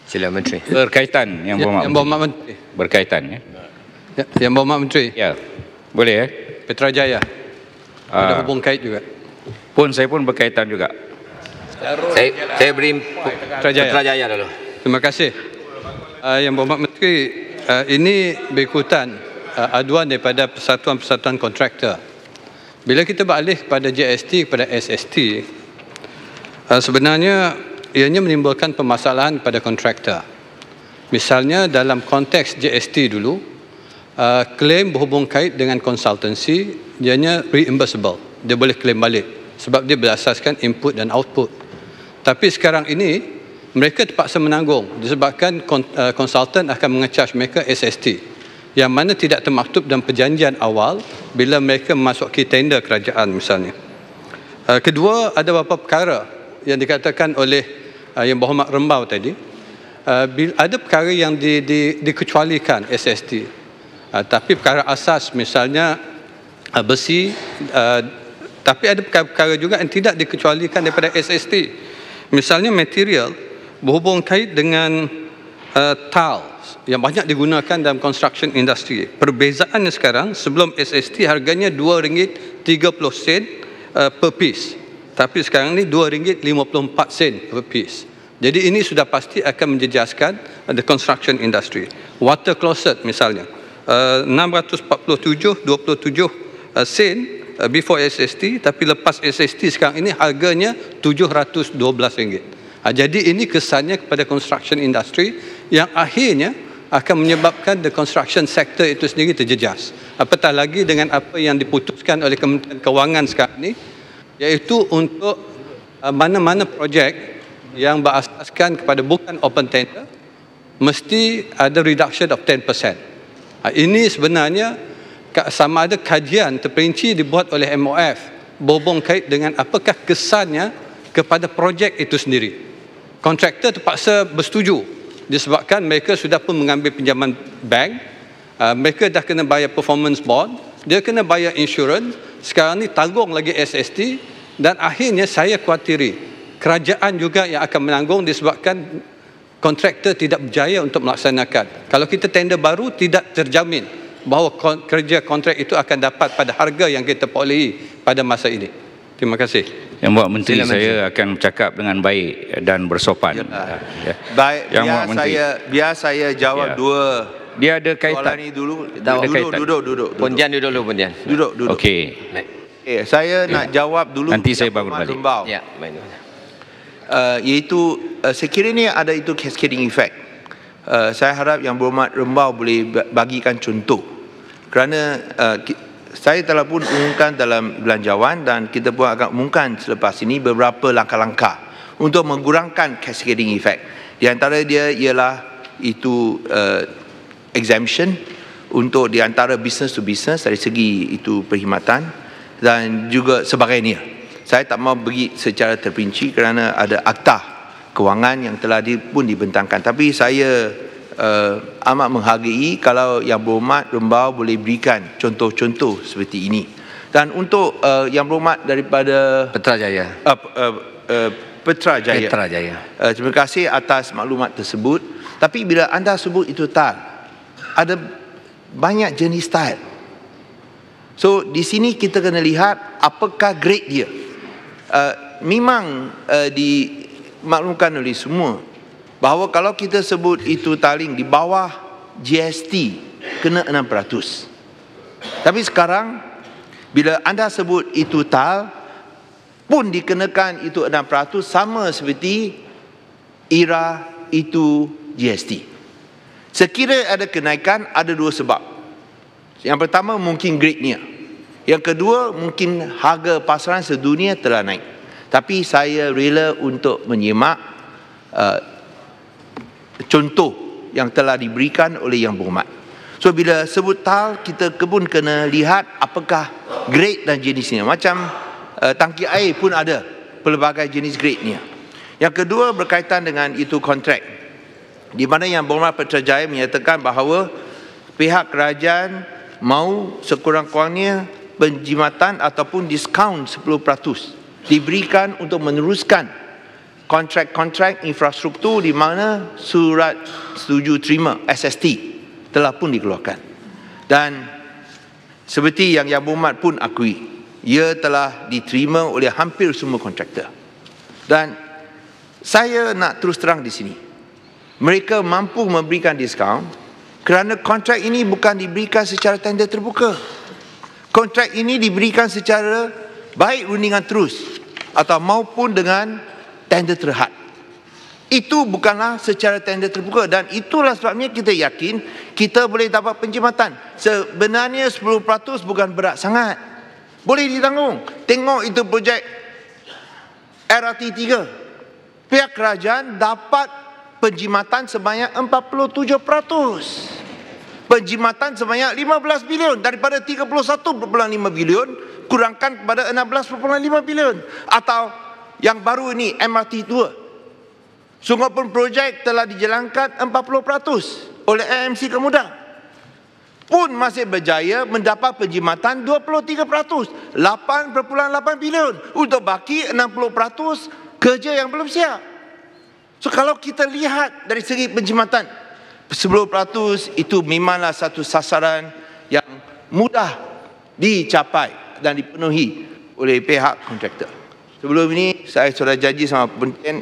Sila Menteri. Berkaitan Yang Berhormat Menteri. Berkaitan ya. Yang Berhormat Menteri. Ya. Boleh ya? Petrajaya. Ada hubung kait juga. Saya pun berkaitan juga. Saya beri Petrajaya dulu. Terima kasih. Yang Berhormat Menteri, ini berikutan aduan daripada persatuan-persatuan kontraktor. Bila kita beralih kepada JST kepada SST, sebenarnya ianya menimbulkan permasalahan pada kontraktor. Misalnya dalam konteks JST dulu, klaim berhubung kait dengan konsultansi, ianya reimbursable. Dia boleh klaim balik sebab dia berasaskan input dan output. Tapi sekarang ini mereka terpaksa menanggung disebabkan konsultan akan mengecharge mereka SST yang mana tidak termaktub dalam perjanjian awal bila mereka memasuki tender kerajaan misalnya. Kedua, ada beberapa perkara yang dikatakan oleh Yang Berhormat Rembau tadi. Ada perkara yang dikecualikan SST. Tapi perkara asas misalnya besi, tapi ada perkara juga yang tidak dikecualikan daripada SST. Misalnya material berhubung kait dengan tiles yang banyak digunakan dalam construction industry. Perbezaannya sekarang, sebelum SST harganya RM2.30 per piece. Tapi sekarang ni RM2.54 per piece. Jadi ini sudah pasti akan menjejaskan the construction industry. Water closet misalnya, 647.27 sen before SST, tapi lepas SST sekarang ini harganya RM712. Jadi ini kesannya kepada construction industry yang akhirnya akan menyebabkan the construction sector itu sendiri terjejas. Apatah lagi dengan apa yang diputuskan oleh Kementerian Kewangan sekarang ini, iaitu untuk mana-mana projek yang berasaskan kepada bukan open tender mesti ada reduction of 10%. Ini sebenarnya sama ada kajian terperinci dibuat oleh MOF berhubung kait dengan apakah kesannya kepada projek itu sendiri. Kontraktor terpaksa bersetuju disebabkan mereka sudah pun mengambil pinjaman bank, mereka dah kena bayar performance bond, dia kena bayar insurans, sekarang ni tanggung lagi SST, dan akhirnya saya khawatiri kerajaan juga yang akan menanggung disebabkan kontraktor tidak berjaya untuk melaksanakan. Kalau kita tender baru, tidak terjamin bahawa kerja kontrak itu akan dapat pada harga yang kita perolehi pada masa ini. Terima kasih. Yang Berhormat Menteri, saya akan bercakap dengan baik dan bersopan. Ya. Baik, biar saya jawab dua. Dia ada kaitan. Soalan ini dulu. Duduk. Pontian duduk dulu, Pontian. Duduk. Okey. Saya nak jawab dulu. Nanti saya bangun balik. Ya, baik. Iaitu saya kira ni ada itu cascading effect. Saya harap Yang Berhormat Rembau boleh bagikan contoh, kerana saya telah pun umumkan dalam belanjawan dan kita pun akan umumkan selepas ini beberapa langkah-langkah untuk mengurangkan cascading effect. Di antara dia ialah itu exemption untuk di antara business to business dari segi itu perkhidmatan dan juga sebagainya. Saya tak mahu bagi secara terperinci kerana ada akta kewangan yang telah pun dibentangkan. Tapi saya amat menghargai kalau Yang Berhormat Rembau boleh berikan contoh-contoh seperti ini. Dan untuk Yang Berhormat daripada Petrajaya, Petrajaya. Terima kasih atas maklumat tersebut. Tapi bila anda sebut itu tile, ada banyak jenis tile. So di sini kita kena lihat apakah grade dia. Memang dimaklumkan oleh semua bahawa kalau kita sebut itu tiling di bawah GST kena 600. Tapi sekarang bila anda sebut itu tile pun dikenakan itu 600 sama seperti era itu GST. Sekira ada kenaikan, ada dua sebab. Yang pertama mungkin grade-nya. Yang kedua mungkin harga pasaran sedunia telah naik. Tapi saya rela untuk menyimak contoh yang telah diberikan oleh Yang Berhormat. So bila sebut tile, kita pun kena lihat apakah grade dan jenisnya. Macam tangki air pun ada pelbagai jenis grade-nya. Yang kedua berkaitan dengan itu kontrak, di mana Yang Berhormat Petrajaya menyatakan bahawa pihak kerajaan mahu sekurang-kurangnya penjimatan ataupun diskaun 10% diberikan untuk meneruskan kontrak-kontrak infrastruktur di mana surat setuju terima SST telah pun dikeluarkan. Dan seperti yang Yang Berhormat pun akui, ia telah diterima oleh hampir semua kontraktor. Dan saya nak terus terang di sini, mereka mampu memberikan diskaun kerana kontrak ini bukan diberikan secara tender terbuka. Kontrak ini diberikan secara baik rundingan terus atau maupun dengan tender terhad. Itu bukanlah secara tender terbuka dan itulah sebabnya kita yakin kita boleh dapat penjimatan. Sebenarnya 10% bukan berat sangat. Boleh ditanggung. Tengok itu projek RRT3. Pihak kerajaan dapat penjimatan sebanyak 47%. Penjimatan sebanyak 15 bilion daripada 31.5 bilion kurangkan kepada 16.5 bilion. Atau yang baru ini MRT2. Sungguhpun projek telah dijalankan 40% oleh AMC Kemudah. Pun masih berjaya mendapat penjimatan 23%, 8.8 bilion. Untuk baki 60% kerja yang belum siap. So kalau kita lihat dari segi penjimatan, 10% itu memanglah satu sasaran yang mudah dicapai dan dipenuhi oleh pihak kontraktor. Sebelum ini saya sudah janji sama Penten,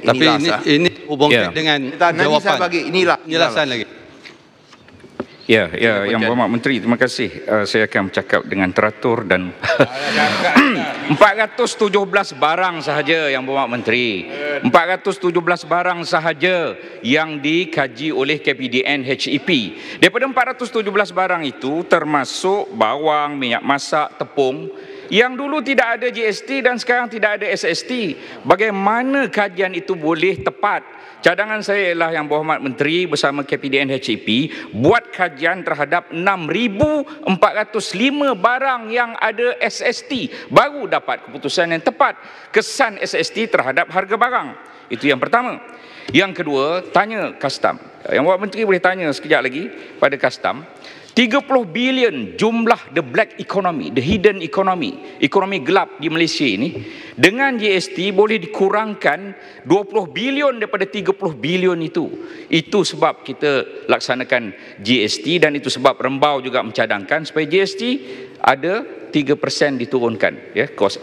ini hubungkan dengan jawapan. Nanti saya bagi inilah penjelasan lagi. Ya, Yang Berhormat Menteri, terima kasih. Saya akan bercakap dengan teratur dan 417 barang sahaja Yang Berhormat Menteri. 417 barang sahaja yang dikaji oleh KPDN HEP. Daripada 417 barang itu termasuk bawang, minyak masak, tepung yang dulu tidak ada GST dan sekarang tidak ada SST. Bagaimana kajian itu boleh tepat? Cadangan saya ialah Yang Berhormat Menteri bersama KPDN HEP buat kajian terhadap 6,405 barang yang ada SST. Baru dapat keputusan yang tepat kesan SST terhadap harga barang. Itu yang pertama. Yang kedua, tanya custom. Yang Berhormat Menteri boleh tanya sekejap lagi pada custom. 30 bilion jumlah the black economy, the hidden economy, ekonomi gelap di Malaysia ini. Dengan GST boleh dikurangkan 20 bilion daripada 30 bilion itu. Itu sebab kita laksanakan GST dan itu sebab Rembau juga mencadangkan supaya GST ada 3% diturunkan, ya, kos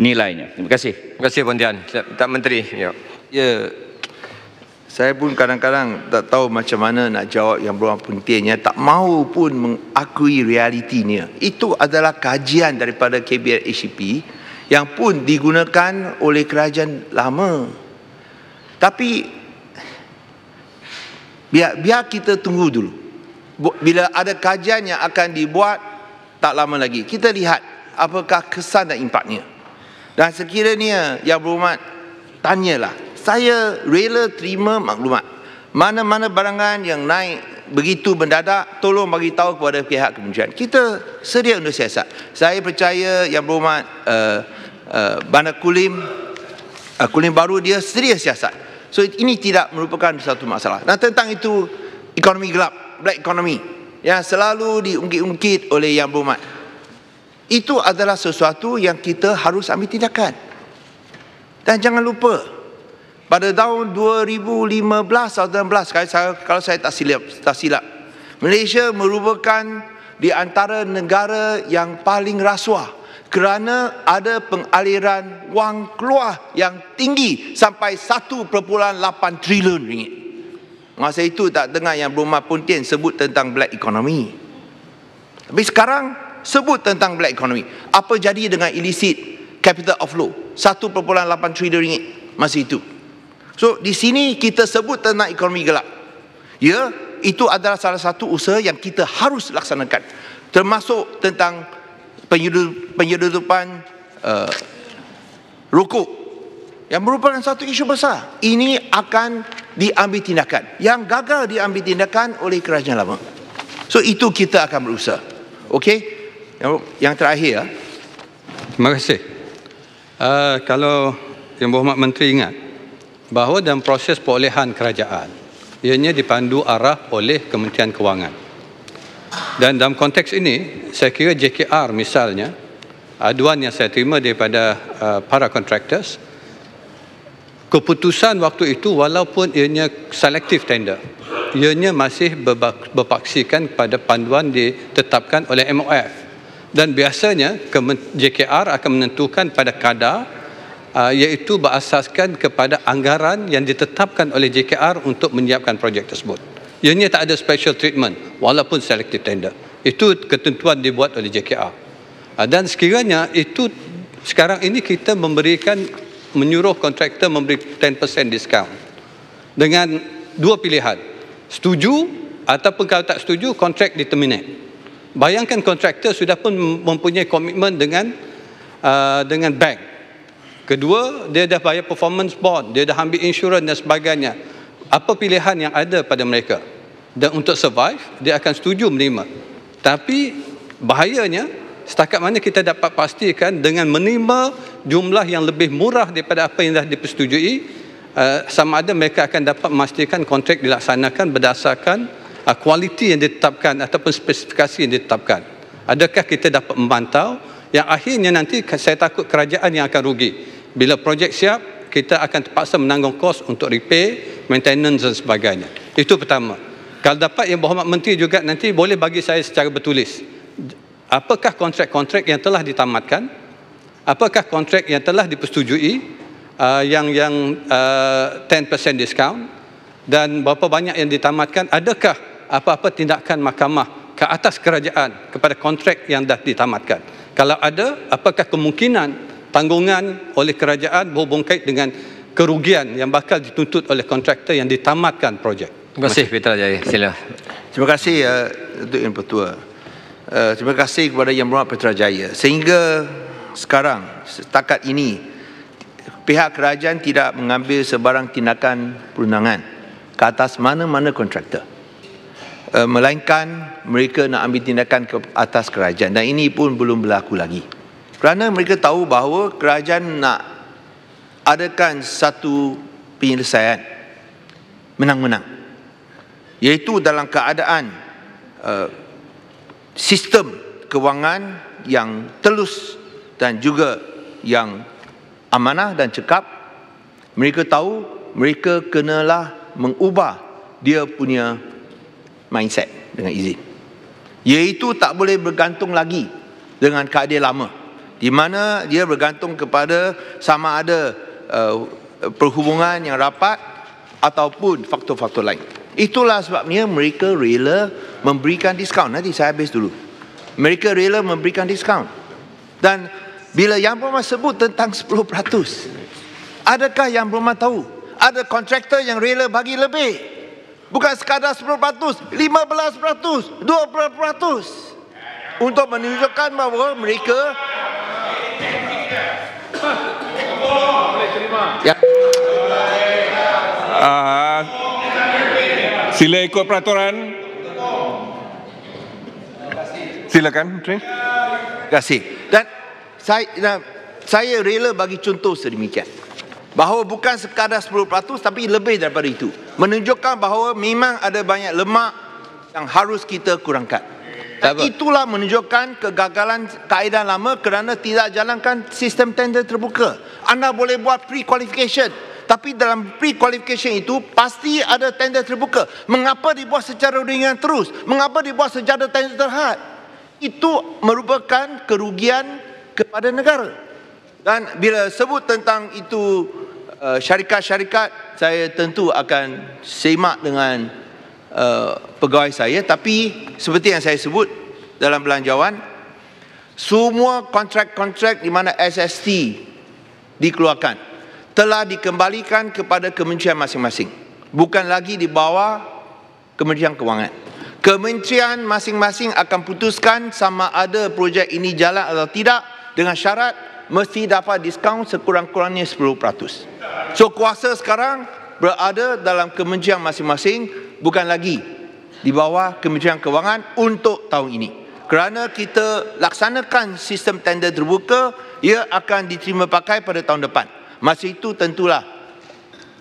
nilainya. Terima kasih. Terima kasih Pontian. Tak Menteri. Ya. Saya pun kadang-kadang tak tahu macam mana nak jawab Yang Berhormat Pontiannya, tak mahu pun mengakui realitinya. Itu adalah kajian daripada KPDN HEP yang pun digunakan oleh kerajaan lama. Tapi biar kita tunggu dulu. Bila ada kajian yang akan dibuat tak lama lagi, kita lihat apakah kesan dan impaknya. Dan sekiranya Yang Berhormat tanyalah, saya rela terima maklumat. Mana-mana barangan yang naik begitu mendadak, tolong bagi tahu kepada pihak kementerian. Kita sedia untuk siasat. Saya percaya Yang Berhormat Bandar Kulim baru dia sedia siasat. So ini tidak merupakan satu masalah. Dan tentang itu ekonomi gelap, black economy yang selalu diungkit-ungkit oleh Yang Berhormat, itu adalah sesuatu yang kita harus ambil tindakan. Dan jangan lupa, pada tahun 2015 atau 2016, kalau saya tak silap, Malaysia merupakan di antara negara yang paling rasuah kerana ada pengaliran wang keluar yang tinggi sampai 1.8 trilion ringgit. Masa itu tak dengar yang Berhormat Pontian sebut tentang black economy. Tapi sekarang sebut tentang black economy. Apa jadi dengan illicit capital outflow? 1.8 trilion ringgit masa itu. So di sini kita sebut tentang ekonomi gelap. Ya, itu adalah salah satu usaha yang kita harus laksanakan. Termasuk tentang penyeludupan rokok yang merupakan satu isu besar. Ini akan diambil tindakan. Yang gagal diambil tindakan oleh kerajaan lama. So itu kita akan berusaha. Okey? Yang terakhir. Terima kasih. Kalau Yang Berhormat Menteri ingat bahawa dalam proses perolehan kerajaan, ianya dipandu arah oleh Kementerian Kewangan. Dan dalam konteks ini, saya kira JKR misalnya, aduan yang saya terima daripada para contractors, keputusan waktu itu walaupun ianya selective tender, ianya masih berpaksikan kepada panduan ditetapkan oleh MOF. Dan biasanya JKR akan menentukan pada kadar iaitu berasaskan kepada anggaran yang ditetapkan oleh JKR untuk menyiapkan projek tersebut. Ianya tak ada special treatment walaupun selective tender. Itu ketentuan dibuat oleh JKR. Dan sekiranya itu sekarang ini kita menyuruh kontraktor memberi 10% diskaun dengan dua pilihan. Setuju ataupun kalau tak setuju kontrak di-terminate. Bayangkan kontraktor sudah pun mempunyai komitmen dengan bank. Kedua, dia dah bayar performance bond, dia dah ambil insurans dan sebagainya. Apa pilihan yang ada pada mereka? Dan untuk survive, dia akan setuju menerima. Tapi bahayanya, setakat mana kita dapat pastikan dengan menerima jumlah yang lebih murah daripada apa yang dah dipersetujui, sama ada mereka akan dapat memastikan kontrak dilaksanakan berdasarkan kualiti yang ditetapkan ataupun spesifikasi yang ditetapkan. Adakah kita dapat memantau yang akhirnya nanti saya takut kerajaan yang akan rugi. Bila projek siap, kita akan terpaksa menanggung kos untuk repair, maintenance dan sebagainya. Itu pertama. Kalau dapat Yang Berhormat Menteri juga nanti boleh bagi saya secara bertulis. Apakah kontrak-kontrak yang telah ditamatkan? Apakah kontrak yang telah dipersetujui yang 10% diskaun? Dan berapa banyak yang ditamatkan? Adakah apa-apa tindakan mahkamah ke atas kerajaan kepada kontrak yang dah ditamatkan? Kalau ada, apakah kemungkinan tanggungan oleh kerajaan berhubung kait dengan kerugian yang bakal dituntut oleh kontraktor yang ditamatkan projek? Terima kasih Peter Jaya. Sila. Terima kasih Datuk Yang Pertua. Terima kasih kepada Yang Berhormat Putrajaya. Sehingga sekarang, setakat ini, pihak kerajaan tidak mengambil sebarang tindakan perundangan ke atas mana-mana kontraktor. Melainkan mereka nak ambil tindakan ke atas kerajaan. Dan ini pun belum berlaku lagi. Kerana mereka tahu bahawa kerajaan nak adakan satu penyelesaian menang-menang. Iaitu dalam keadaan sistem kewangan yang telus dan juga yang amanah dan cekap. Mereka tahu mereka kenalah mengubah dia punya mindset dengan izin. Iaitu tak boleh bergantung lagi dengan kaedah lama, di mana dia bergantung kepada sama ada perhubungan yang rapat ataupun faktor-faktor lain. Itulah sebabnya mereka rela memberikan diskaun. Nanti saya habis dulu. Mereka rela memberikan diskaun. Dan bila Yang Berhormat sebut tentang 10%, adakah Yang Berhormat tahu ada kontraktor yang rela bagi lebih? Bukan sekadar 10%, 15%, 20%. Untuk menunjukkan bahawa mereka sila ikut peraturan. Silakan. Terima kasih. Dan saya rela bagi contoh sedemikian. Bahawa bukan sekadar 10% tapi lebih daripada itu. Menunjukkan bahawa memang ada banyak lemak yang harus kita kurangkan. Dan itulah menunjukkan kegagalan kaedah lama kerana tidak jalankan sistem tender terbuka. Anda boleh buat pre-qualification, tapi dalam pre-qualification itu pasti ada tender terbuka. Mengapa dibuat secara ringan terus? Mengapa dibuat secara tender terhad? Itu merupakan kerugian kepada negara. Dan bila sebut tentang itu syarikat-syarikat, saya tentu akan semak dengan pegawai saya. Tapi seperti yang saya sebut dalam belanjawan, semua kontrak-kontrak di mana SST dikeluarkan telah dikembalikan kepada kementerian masing-masing, bukan lagi di bawah Kementerian Kewangan. Kementerian masing-masing akan putuskan sama ada projek ini jalan atau tidak, dengan syarat mesti dapat diskaun sekurang-kurangnya 10%. So kuasa sekarang berada dalam kementerian masing-masing, bukan lagi di bawah Kementerian Kewangan untuk tahun ini. Kerana kita laksanakan sistem tender terbuka, ia akan diterima pakai pada tahun depan. Masa itu tentulah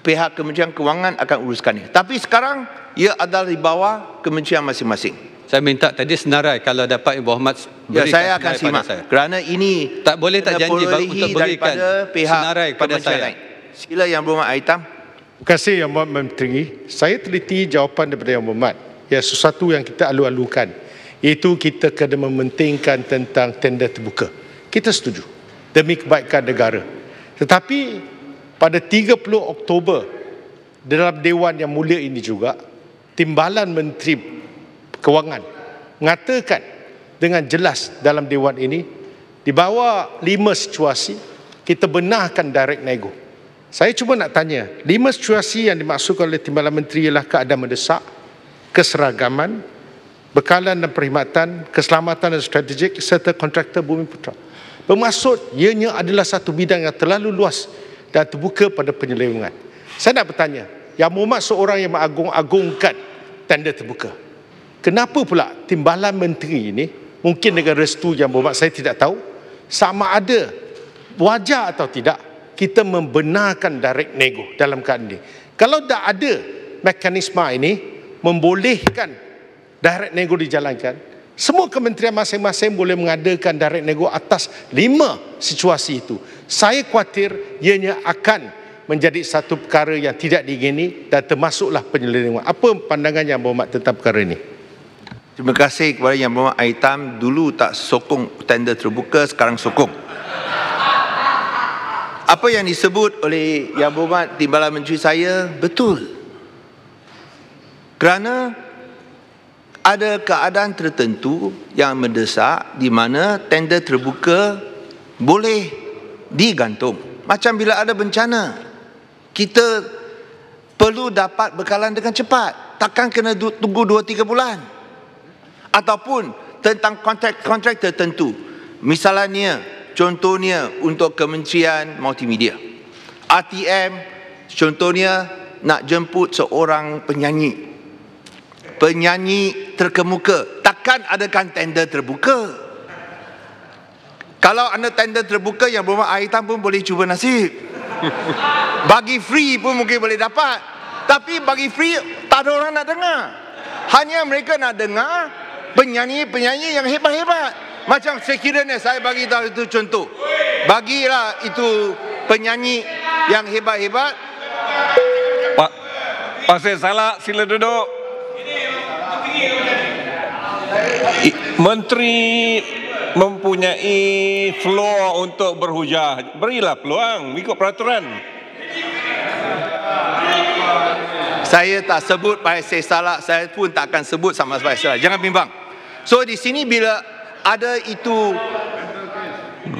pihak Kementerian Kewangan akan uruskannya. Tapi sekarang ia adalah di bawah kementerian masing-masing. Saya minta tadi senarai kalau dapat Ibu Ahmad berikan. Ya, saya akan simak. Kerana ini tak boleh tak janji untuk berikan pihak senarai kepada saya. lain. Sila Yang Berhormat Aitam. Terima kasih Yang Berhormat Menteri. Saya teliti jawapan daripada Yang Berhormat. Ya, sesuatu yang kita alu-alukan, iaitu kita kena mementingkan tentang tender terbuka. Kita setuju demi kebaikan negara. Tetapi pada 30 Oktober dalam Dewan Yang Mulia ini juga, Timbalan Menteri Kewangan mengatakan dengan jelas dalam Dewan ini, di bawah 5 situasi kita benarkan direct nego. Saya cuma nak tanya, 5 situasi yang dimaksudkan oleh Timbalan Menteri ialah keadaan mendesak, keseragaman, bekalan dan perkhidmatan, keselamatan dan strategik serta kontraktor Bumi Putra. Bermaksud ianya adalah satu bidang yang terlalu luas dan terbuka pada penyelewengan. Saya nak bertanya, Yang Berhormat seorang yang mengagung-agungkan tender terbuka, kenapa pula Timbalan Menteri ini, mungkin dengan restu Yang Berhormat, saya tidak tahu, sama ada wajar atau tidak kita membenarkan direct nego dalam keadaan ini. Kalau tak ada mekanisme ini membolehkan direct nego dijalankan, semua kementerian masing-masing boleh mengadakan direct nego atas 5 situasi itu. Saya khawatir ianya akan menjadi satu perkara yang tidak diingini dan termasuklah penyelewengan. Apa pandangan Yang Berhormat tentang perkara ini? Terima kasih kepada Yang Berhormat Aitam. Dulu tak sokong tender terbuka, sekarang sokong. Apa yang disebut oleh Yang Berhormat Timbalan Menteri saya betul. Kerana ada keadaan tertentu yang mendesak di mana tender terbuka boleh digantung. Macam bila ada bencana, kita perlu dapat bekalan dengan cepat. Takkan kena tunggu 2-3 bulan. Ataupun tentang kontrak-kontrak tertentu. Misalnya, contohnya untuk Kementerian Multimedia. RTM, contohnya nak jemput seorang penyanyi terkemuka, takkan adakan tender terbuka. Kalau anda tender terbuka, Yang Berhormat Aitam pun boleh cuba nasib. Bagi free pun mungkin boleh dapat. Tapi bagi free tak ada orang nak dengar. Hanya mereka nak dengar penyanyi-penyanyi yang hebat-hebat. Macam sekiranya saya bagi tahu itu contoh. Bagilah itu penyanyi yang hebat-hebat. Pak Syed Salak, sila duduk. Menteri mempunyai floor untuk berhujah. Berilah peluang mengikut peraturan. Saya tak sebut Pak Syed Salak, saya pun tak akan sebut sama Pak Syed Salak. Jangan bimbang. So di sini bila ada itu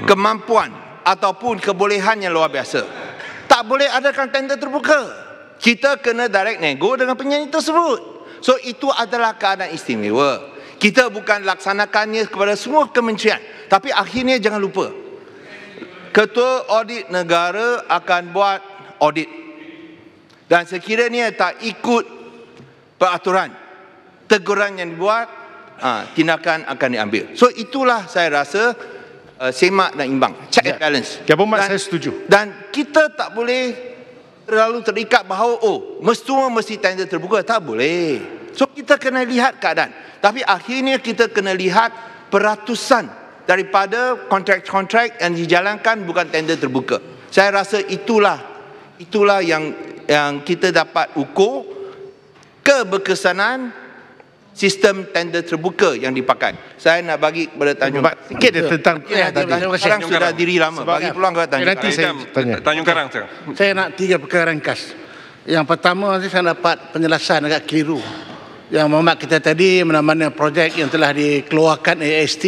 kemampuan ataupun kebolehan yang luar biasa, tak boleh adakan tender terbuka. Kita kena direct nego dengan penyanyi tersebut. So itu adalah keadaan istimewa. Kita bukan laksanakannya kepada semua kementerian. Tapi akhirnya jangan lupa, Ketua Audit Negara akan buat audit. Dan sekiranya tak ikut peraturan, teguran yang dibuat, tindakan akan diambil. So itulah saya rasa semak dan imbang. Check and balance. Yang Berhormat, saya setuju. Dan kita tak boleh terlalu terikat bahawa mesti tender terbuka. Tak boleh. So kita kena lihat keadaan. Tapi akhirnya kita kena lihat peratusan daripada kontrak-kontrak yang dijalankan bukan tender terbuka. Saya rasa itulah yang kita dapat ukur keberkesanan sistem tender terbuka yang dipakai. Saya nak bagi kepada Tanjung Karang sikit tentang Karang sudah diri lama. Bagi peluang kepada Tanjung nanti saya tanya. Tanjung Karang. Saya nak 3 perkara ringkas. Yang pertama, saya dapat penjelasan agak keliru. Yang Muhammad kita tadi, mana-mana projek yang telah dikeluarkan AST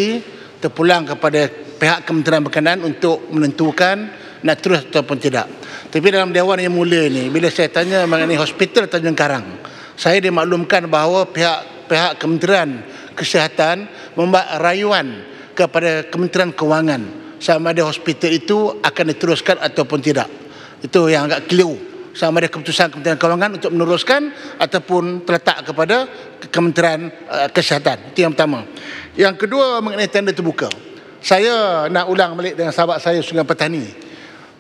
terpulang kepada pihak Kementerian Berkenaan untuk menentukan nak terus ataupun tidak. Tapi dalam Dewan yang mulia ini, bila saya tanya mengenai hospital Tanjung Karang, saya dimaklumkan bahawa pihak Kementerian Kesihatan membuat rayuan kepada Kementerian Kewangan sama ada hospital itu akan diteruskan ataupun tidak. Itu yang agak keliru. Sama ada keputusan Kementerian Kewangan untuk meneruskan ataupun terletak kepada Kementerian Kesihatan. Itu yang pertama. Yang kedua mengenai tender terbuka. Saya nak ulang balik dengan sahabat saya Sungai Petani.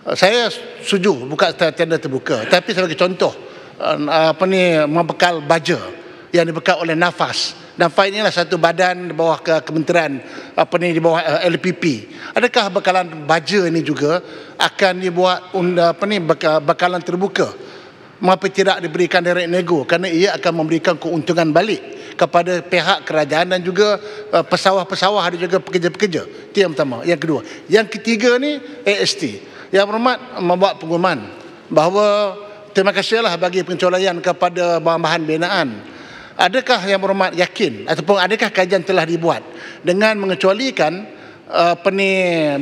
Saya setuju buka tender terbuka. Tapi sebagai contoh, membekal baja yang dibekal oleh NAFAS. NAFAS inilah satu badan di bawah kementerian di bawah LPP. Adakah bekalan baja ini juga akan dibuat bekalan terbuka? Mengapa tidak diberikan direct nego? Kerana ia akan memberikan keuntungan balik kepada pihak kerajaan dan juga pesawah-pesawah dan juga pekerja-pekerja. Itu yang pertama. Yang kedua. Yang ketiga ni AST. Yang Berhormat membuat pengumuman bahawa terima kasihlah bagi pengecualian kepada bahan-bahan binaan. Adakah Yang Berhormat yakin ataupun adakah kajian telah dibuat dengan mengecualikan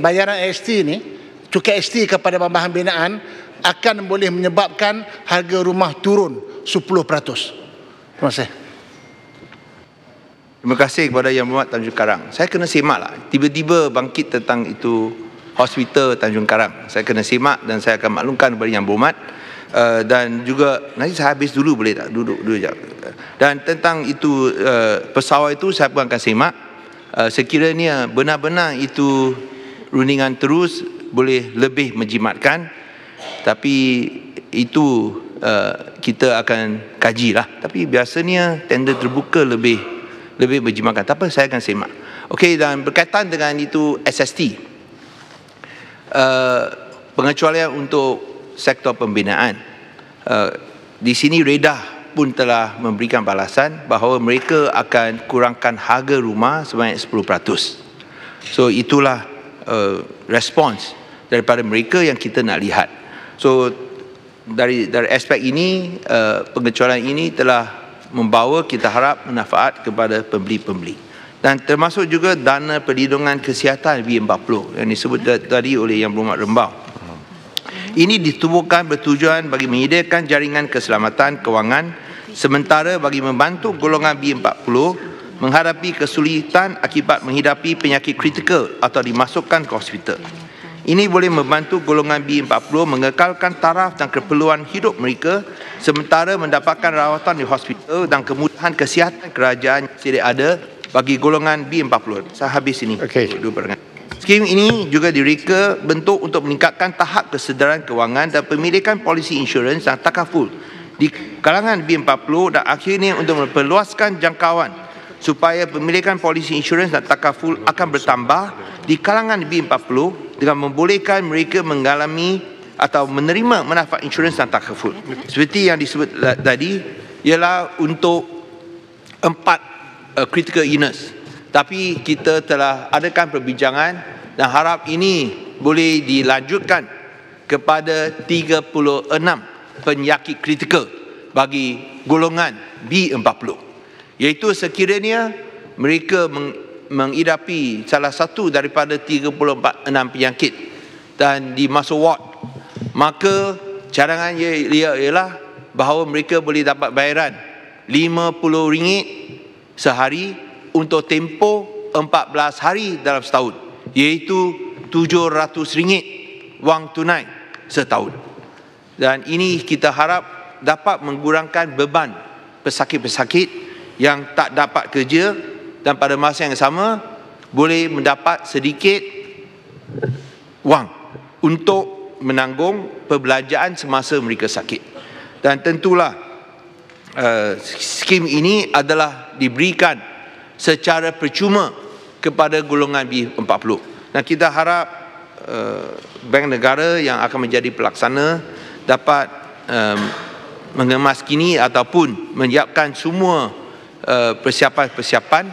bayaran AST ni, cukai AST kepada bahan-bahan binaan akan boleh menyebabkan harga rumah turun 10%. Terima kasih. Terima kasih kepada Yang Berhormat Tanjung Karang. Saya kena semak lah. Tiba-tiba bangkit tentang itu hospital Tanjung Karang. Saya kena semak dan saya akan maklumkan kepada Yang Berhormat. Dan juga nanti saya habis dulu boleh tak? Duduk dulu sekejap. Dan tentang itu pesawat itu saya pun akan semak. Sekiranya benar-benar itu rundingan terus boleh lebih menjimatkan. Tapi itu kita akan kajilah. Tapi biasanya tender terbuka lebih menjimatkan. Tak apa, saya akan semak. Okey, dan berkaitan dengan itu SST. Pengecualian untuk sektor pembinaan. Di sini Redah pun telah memberikan balasan bahawa mereka akan kurangkan harga rumah sebanyak 10%. So itulah respons daripada mereka yang kita nak lihat. So dari aspek ini, pengecualian ini telah membawa kita harap manfaat kepada pembeli-pembeli. Dan termasuk juga dana perlindungan kesihatan B40 yang disebut tadi oleh Yang Berhormat Rembau. Ini ditubuhkan bertujuan bagi menyediakan jaringan keselamatan kewangan sementara bagi membantu golongan B40 menghadapi kesulitan akibat menghidapi penyakit kritikal atau dimasukkan ke hospital. Ini boleh membantu golongan B40 mengekalkan taraf dan keperluan hidup mereka sementara mendapatkan rawatan di hospital dan kemudahan kesihatan kerajaan yang sedia ada bagi golongan B40. Saya habis ini. Okey. Skim ini juga direka bentuk untuk meningkatkan tahap kesedaran kewangan dan pemilikan polisi insurans dan takaful di kalangan B40 dan akhirnya untuk memperluaskan jangkauan supaya pemilikan polisi insurans dan takaful akan bertambah di kalangan B40 dengan membolehkan mereka mengalami atau menerima manfaat insurans dan takaful. Seperti yang disebut tadi, ialah untuk 4 critical illness. Tapi kita telah adakan perbincangan dan harap ini boleh dilanjutkan kepada 36 penyakit kritikal bagi golongan B40. Iaitu sekiranya mereka mengidapi salah satu daripada 34 penyakit dan di masa ward, maka cadangan ialah bahawa mereka boleh dapat bayaran RM50 sehari untuk tempoh 14 hari dalam setahun, iaitu RM700 wang tunai setahun. Dan ini kita harap dapat mengurangkan beban pesakit-pesakit yang tak dapat kerja dan pada masa yang sama boleh mendapat sedikit wang untuk menanggung perbelanjaan semasa mereka sakit. Dan tentulah skim ini adalah diberikan secara percuma kepada golongan B40. Dan kita harap Bank Negara yang akan menjadi pelaksana dapat mengemaskini ataupun menyiapkan semua persiapan-persiapan,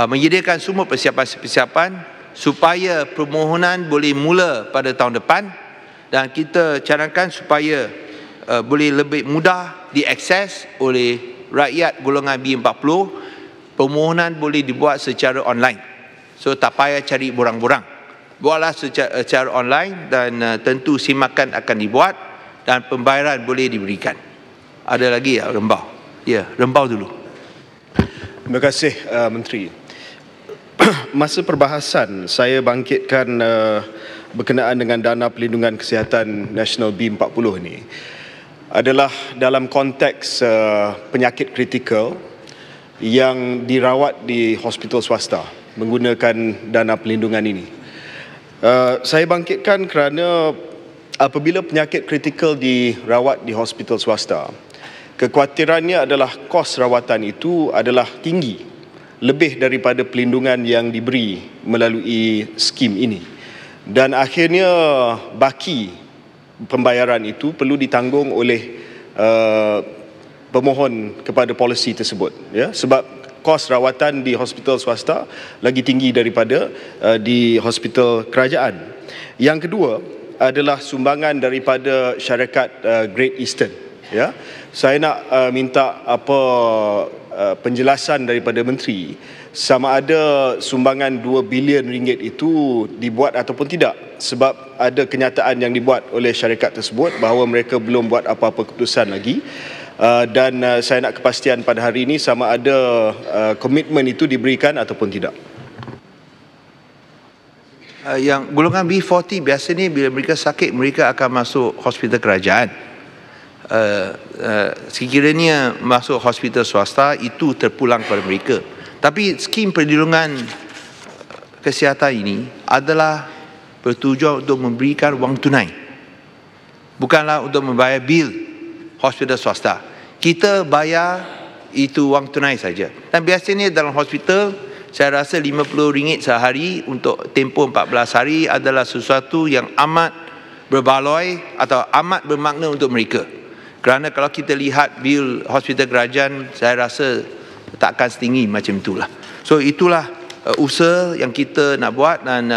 menyediakan semua persiapan-persiapan supaya permohonan boleh mula pada tahun depan, dan kita cadangkan supaya boleh lebih mudah diakses oleh rakyat golongan B40. Permohonan boleh dibuat secara online, so tak payah cari borang-borang. Buatlah secara online, dan tentu simakan akan dibuat dan pembayaran boleh diberikan. Ada lagi ya, Rembau? Ya, Rembau dulu. Terima kasih Menteri. Masa perbahasan saya bangkitkan berkenaan dengan dana pelindungan kesihatan nasional B40 ni adalah dalam konteks penyakit kritikal yang dirawat di hospital swasta menggunakan dana pelindungan ini. Saya bangkitkan kerana apabila penyakit kritikal dirawat di hospital swasta, kekhawatirannya adalah kos rawatan itu adalah tinggi, lebih daripada pelindungan yang diberi melalui skim ini. Dan akhirnya baki pembayaran itu perlu ditanggung oleh pemohon kepada polisi tersebut, ya, sebab kos rawatan di hospital swasta lagi tinggi daripada di hospital kerajaan. Yang kedua adalah sumbangan daripada syarikat Great Eastern, ya. Saya nak minta penjelasan daripada menteri sama ada sumbangan 2 bilion ringgit itu dibuat ataupun tidak, sebab ada kenyataan yang dibuat oleh syarikat tersebut bahawa mereka belum buat apa-apa keputusan lagi, dan saya nak kepastian pada hari ini sama ada komitmen itu diberikan ataupun tidak. Yang golongan B40 biasanya bila mereka sakit mereka akan masuk hospital kerajaan. Sekiranya masuk hospital swasta itu terpulang kepada mereka. Tapi skim perlindungan kesihatan ini adalah bertujuan untuk memberikan wang tunai, bukanlah untuk membayar bil hospital swasta. Kita bayar itu wang tunai saja. Dan biasanya dalam hospital saya rasa RM50 sehari untuk tempoh 14 hari adalah sesuatu yang amat berbaloi atau amat bermakna untuk mereka. Kerana kalau kita lihat bil hospital kerajaan, saya rasa takkan setinggi macam itulah. So itulah usaha yang kita nak buat, dan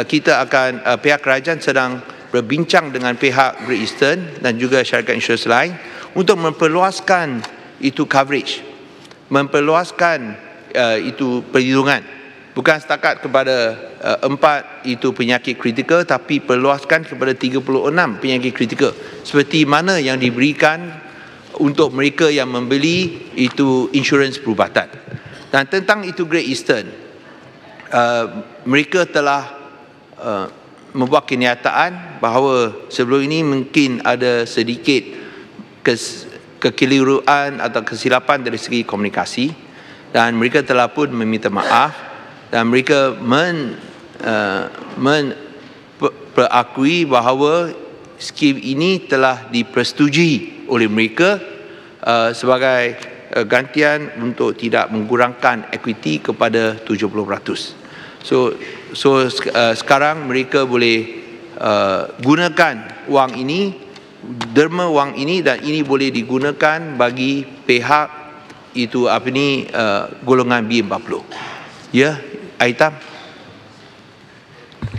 kita akan, pihak kerajaan sedang berbincang dengan pihak Great Eastern dan juga syarikat insurans lain untuk memperluaskan itu coverage, memperluaskan itu perlindungan, bukan setakat kepada 4 itu penyakit kritikal, tapi perluaskan kepada 36 penyakit kritikal seperti mana yang diberikan untuk mereka yang membeli itu insurans perubatan. Dan tentang itu Great Eastern, mereka telah membuat kenyataan bahawa sebelum ini mungkin ada sedikit kekeliruan atau kesilapan dari segi komunikasi, dan mereka telah pun meminta maaf, dan mereka berakui bahawa skim ini telah dipersetujui oleh mereka sebagai gantian untuk tidak mengurangkan equity kepada 70%. So sekarang mereka boleh gunakan wang ini, derma wang ini, dan ini boleh digunakan bagi pihak itu golongan B40. Ya, Aitam.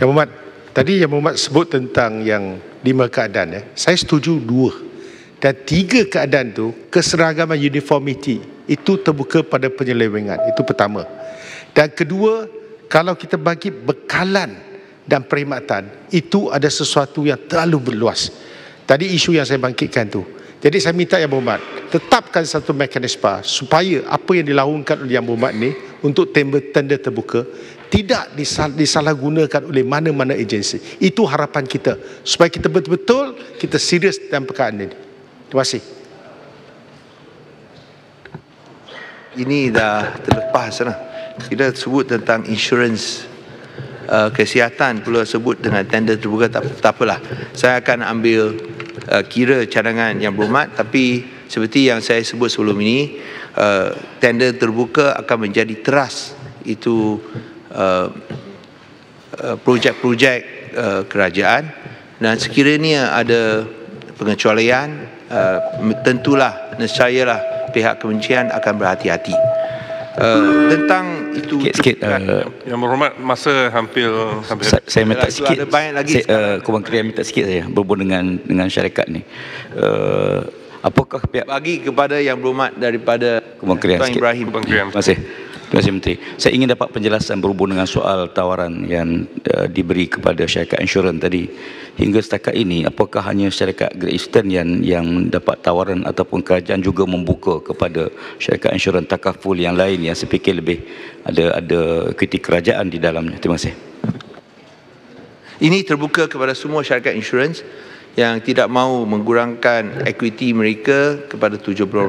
Yang Muhammad, tadi Yang Muhammad sebut tentang yang 5 keadaan, saya setuju 2. Dan 3 keadaan tu, keseragaman uniformity itu terbuka pada penyelewengan. Itu pertama. Dan kedua, kalau kita bagi bekalan dan perkhidmatan, itu ada sesuatu yang terlalu berluas. Tadi isu yang saya bangkitkan tu. Jadi saya minta Yang Berhormat tetapkan satu mekanisme supaya apa yang dilakukan oleh Yang Berhormat ni untuk tender terbuka tidak disalahgunakan oleh mana-mana agensi. Itu harapan kita supaya kita betul-betul kita serius dalam perkara ini. Terima kasih. Ini dah terlepas lah. Kita sebut tentang insurans kesihatan, perlu sebut dengan tender terbuka, tak apalah. Saya akan ambil kira cadangan Yang Berhormat, tapi seperti yang saya sebut sebelum ini, tender terbuka akan menjadi teras itu projek-projek kerajaan, dan sekiranya ada pengecualian, tentulah nescayalah pihak kementerian akan berhati-hati. Tentang itu sikit, Yang Berhormat, masa hampir saya minta sikit. Ada banyak lagi. Kementerian minta sikit saya berhubung dengan syarikat ni. Apakah pihak bagi kepada Yang Berhormat daripada Kementerian Tuan Ibrahim. Terima kasih. Terima kasih Menteri. Saya ingin dapat penjelasan berhubung dengan soal tawaran yang diberi kepada syarikat insurans tadi. Hingga setakat ini, apakah hanya syarikat Great Eastern yang mendapat tawaran ataupun kerajaan juga membuka kepada syarikat insurans takaful yang lain yang saya fikir lebih ada equity kerajaan di dalamnya. Terima kasih. Ini terbuka kepada semua syarikat insurans yang tidak mahu mengurangkan equity mereka kepada 70%.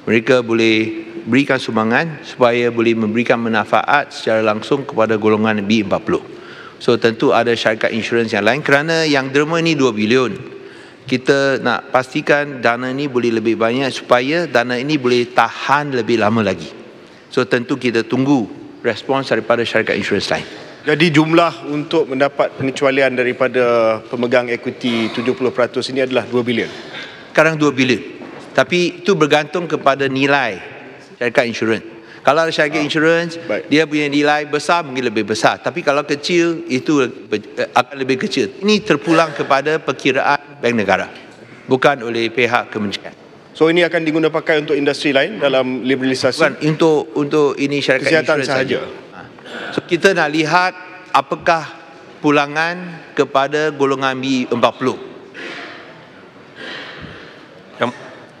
Mereka boleh berikan sumbangan supaya boleh memberikan manfaat secara langsung kepada golongan B40. So tentu ada syarikat insurans yang lain, kerana yang derma ni 2 bilion. Kita nak pastikan dana ini boleh lebih banyak supaya dana ini boleh tahan lebih lama lagi. So tentu kita tunggu respons daripada syarikat insurans lain. Jadi jumlah untuk mendapat pengecualian daripada pemegang equity 70% ini adalah 2 bilion. Sekarang 2 bilion. Tapi itu bergantung kepada nilai syarikat insurans. Kalau ada syarikat insurans, dia punya nilai besar mungkin lebih besar. Tapi kalau kecil, itu akan lebih kecil. Ini terpulang kepada perkiraan Bank Negara, bukan oleh pihak kementerian. So ini akan digunakan pakai untuk industri lain dalam liberalisasi? Bukan, untuk ini syarikat kesihatan insurans sahaja. So kita nak lihat apakah pulangan kepada golongan B40.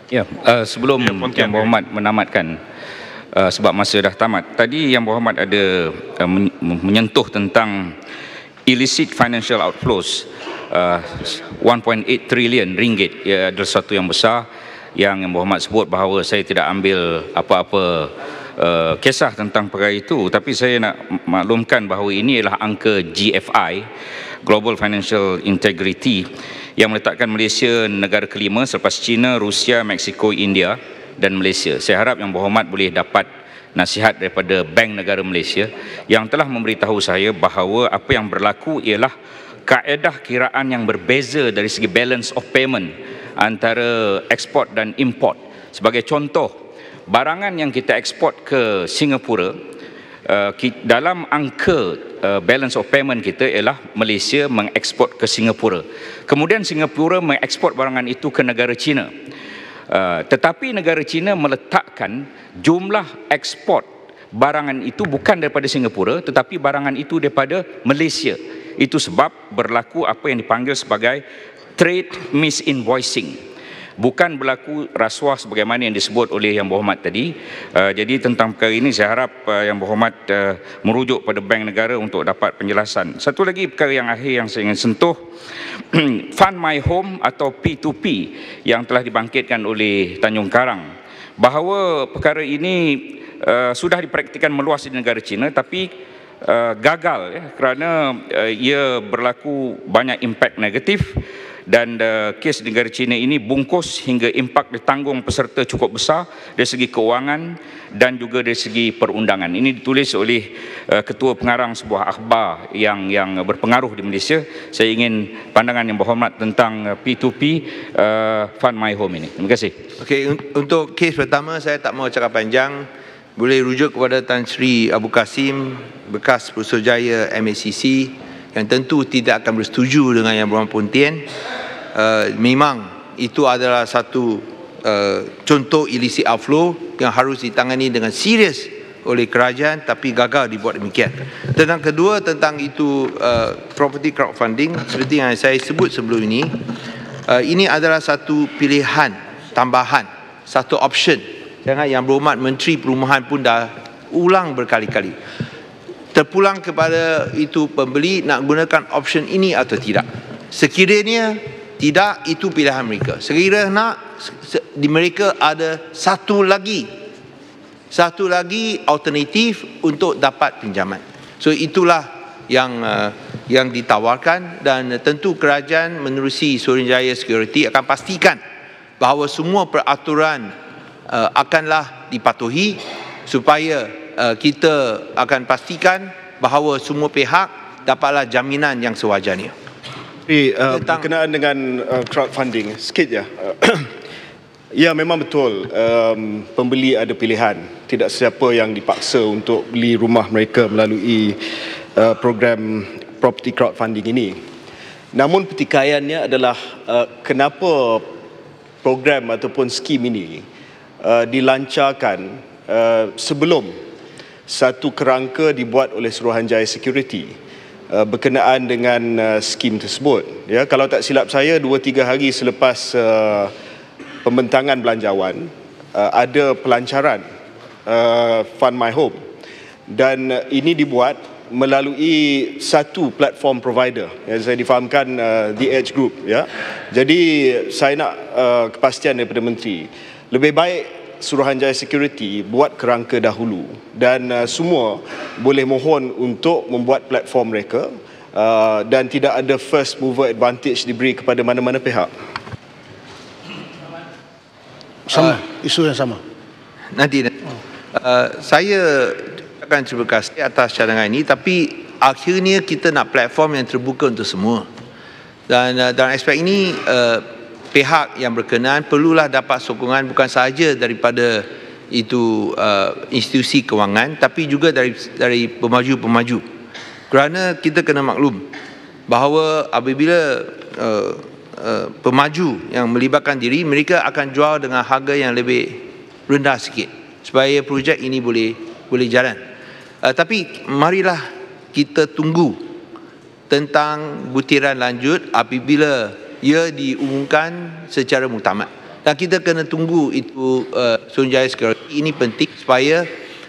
Ya, sebelum Yang Berhormat menamatkan, sebab masa dah tamat, tadi Yang Berhormat ada menyentuh tentang illicit financial outflows 1.8 trilion ringgit. Ia adalah satu yang besar yang Berhormat sebut bahawa saya tidak ambil apa-apa kisah tentang perkara itu, tapi saya nak maklumkan bahawa ini adalah angka GFI, Global Financial Integrity, yang meletakkan Malaysia negara kelima selepas China, Rusia, Mexico, India dan Malaysia. Saya harap Yang Berhormat boleh dapat nasihat daripada Bank Negara Malaysia yang telah memberitahu saya bahawa apa yang berlaku ialah kaedah kiraan yang berbeza dari segi balance of payment antara ekspor dan import. Sebagai contoh, barangan yang kita ekspor ke Singapura, dalam angka balance of payment kita ialah Malaysia mengeksport ke Singapura. Kemudian Singapura mengeksport barangan itu ke negara China. Tetapi negara China meletakkan jumlah ekspor barangan itu bukan daripada Singapura, tetapi barangan itu daripada Malaysia. Itu sebab berlaku apa yang dipanggil sebagai trade misinvoicing. Bukan berlaku rasuah sebagaimana yang disebut oleh Yang Berhormat tadi. Jadi tentang perkara ini saya harap Yang Berhormat merujuk pada Bank Negara untuk dapat penjelasan. Satu lagi perkara yang akhir yang saya ingin sentuh, Fund My Home atau P2P yang telah dibangkitkan oleh Tanjung Karang, bahawa perkara ini sudah dipraktikkan meluas di negara China, tapi gagal kerana ia berlaku banyak impak negatif. Dan kes negara China ini bungkus hingga impak ditanggung peserta cukup besar dari segi keuangan dan juga dari segi perundangan. Ini ditulis oleh ketua pengarang sebuah akhbar yang berpengaruh di Malaysia. Saya ingin pandangan Yang Berhormat tentang P2P Fund My Home ini. Terima kasih. Okey, untuk kes pertama saya tak mahu cakap panjang. Boleh rujuk kepada Tan Sri Abu Kasim, bekas Putrajaya MACC, yang tentu tidak akan bersetuju dengan Yang Berhormat Puan Tien. Memang itu adalah satu contoh illicit outflow yang harus ditangani dengan serius oleh kerajaan, tapi gagal dibuat demikian. Tentang kedua, tentang itu property crowdfunding, seperti yang saya sebut sebelum ini adalah satu pilihan tambahan, satu option. Jangan Yang Berhormat Menteri Perumahan pun dah ulang berkali-kali. Terpulang kepada itu pembeli nak gunakan option ini atau tidak. Sekiranya tidak, itu pilihan mereka. Sekiranya nak, di mereka ada satu lagi alternatif untuk dapat pinjaman. So itulah yang ditawarkan, dan tentu kerajaan menerusi Suruhanjaya Security akan pastikan bahawa semua peraturan akanlah dipatuhi supaya kita akan pastikan bahawa semua pihak dapatlah jaminan yang sewajarnya. Berkenaan dengan crowdfunding, sikit je. Ya, memang betul. Pembeli ada pilihan. Tidak siapa yang dipaksa untuk beli rumah mereka melalui program property crowdfunding ini. Namun pertikaiannya adalah kenapa program ataupun skim ini dilancarkan sebelum satu kerangka dibuat oleh Suruhanjaya Security berkenaan dengan skim tersebut. Ya, kalau tak silap saya 2-3 hari selepas pembentangan belanjawan ada pelancaran Fund My Home, dan ini dibuat melalui satu platform provider yang saya difahamkan The Edge Group, ya. Jadi saya nak kepastian daripada menteri, lebih baik Suruhanjaya Security buat kerangka dahulu dan semua boleh mohon untuk membuat platform mereka dan tidak ada first mover advantage diberi kepada mana-mana pihak. Sama, isu yang sama. Nanti saya akan terima kasih atas cadangan ini, tapi akhirnya kita nak platform yang terbuka untuk semua. Dan dalam aspek ini pihak yang berkenaan perlulah dapat sokongan bukan sahaja daripada itu institusi kewangan, tapi juga dari pemaju-pemaju. Kerana kita kena maklum bahawa apabila pemaju yang melibatkan diri, mereka akan jual dengan harga yang lebih rendah sikit supaya projek ini boleh jalan. Tapi marilah kita tunggu tentang butiran lanjut apabila ia diumumkan secara muktamad. Dan kita kena tunggu itu Suruhanjaya Security. Ini penting supaya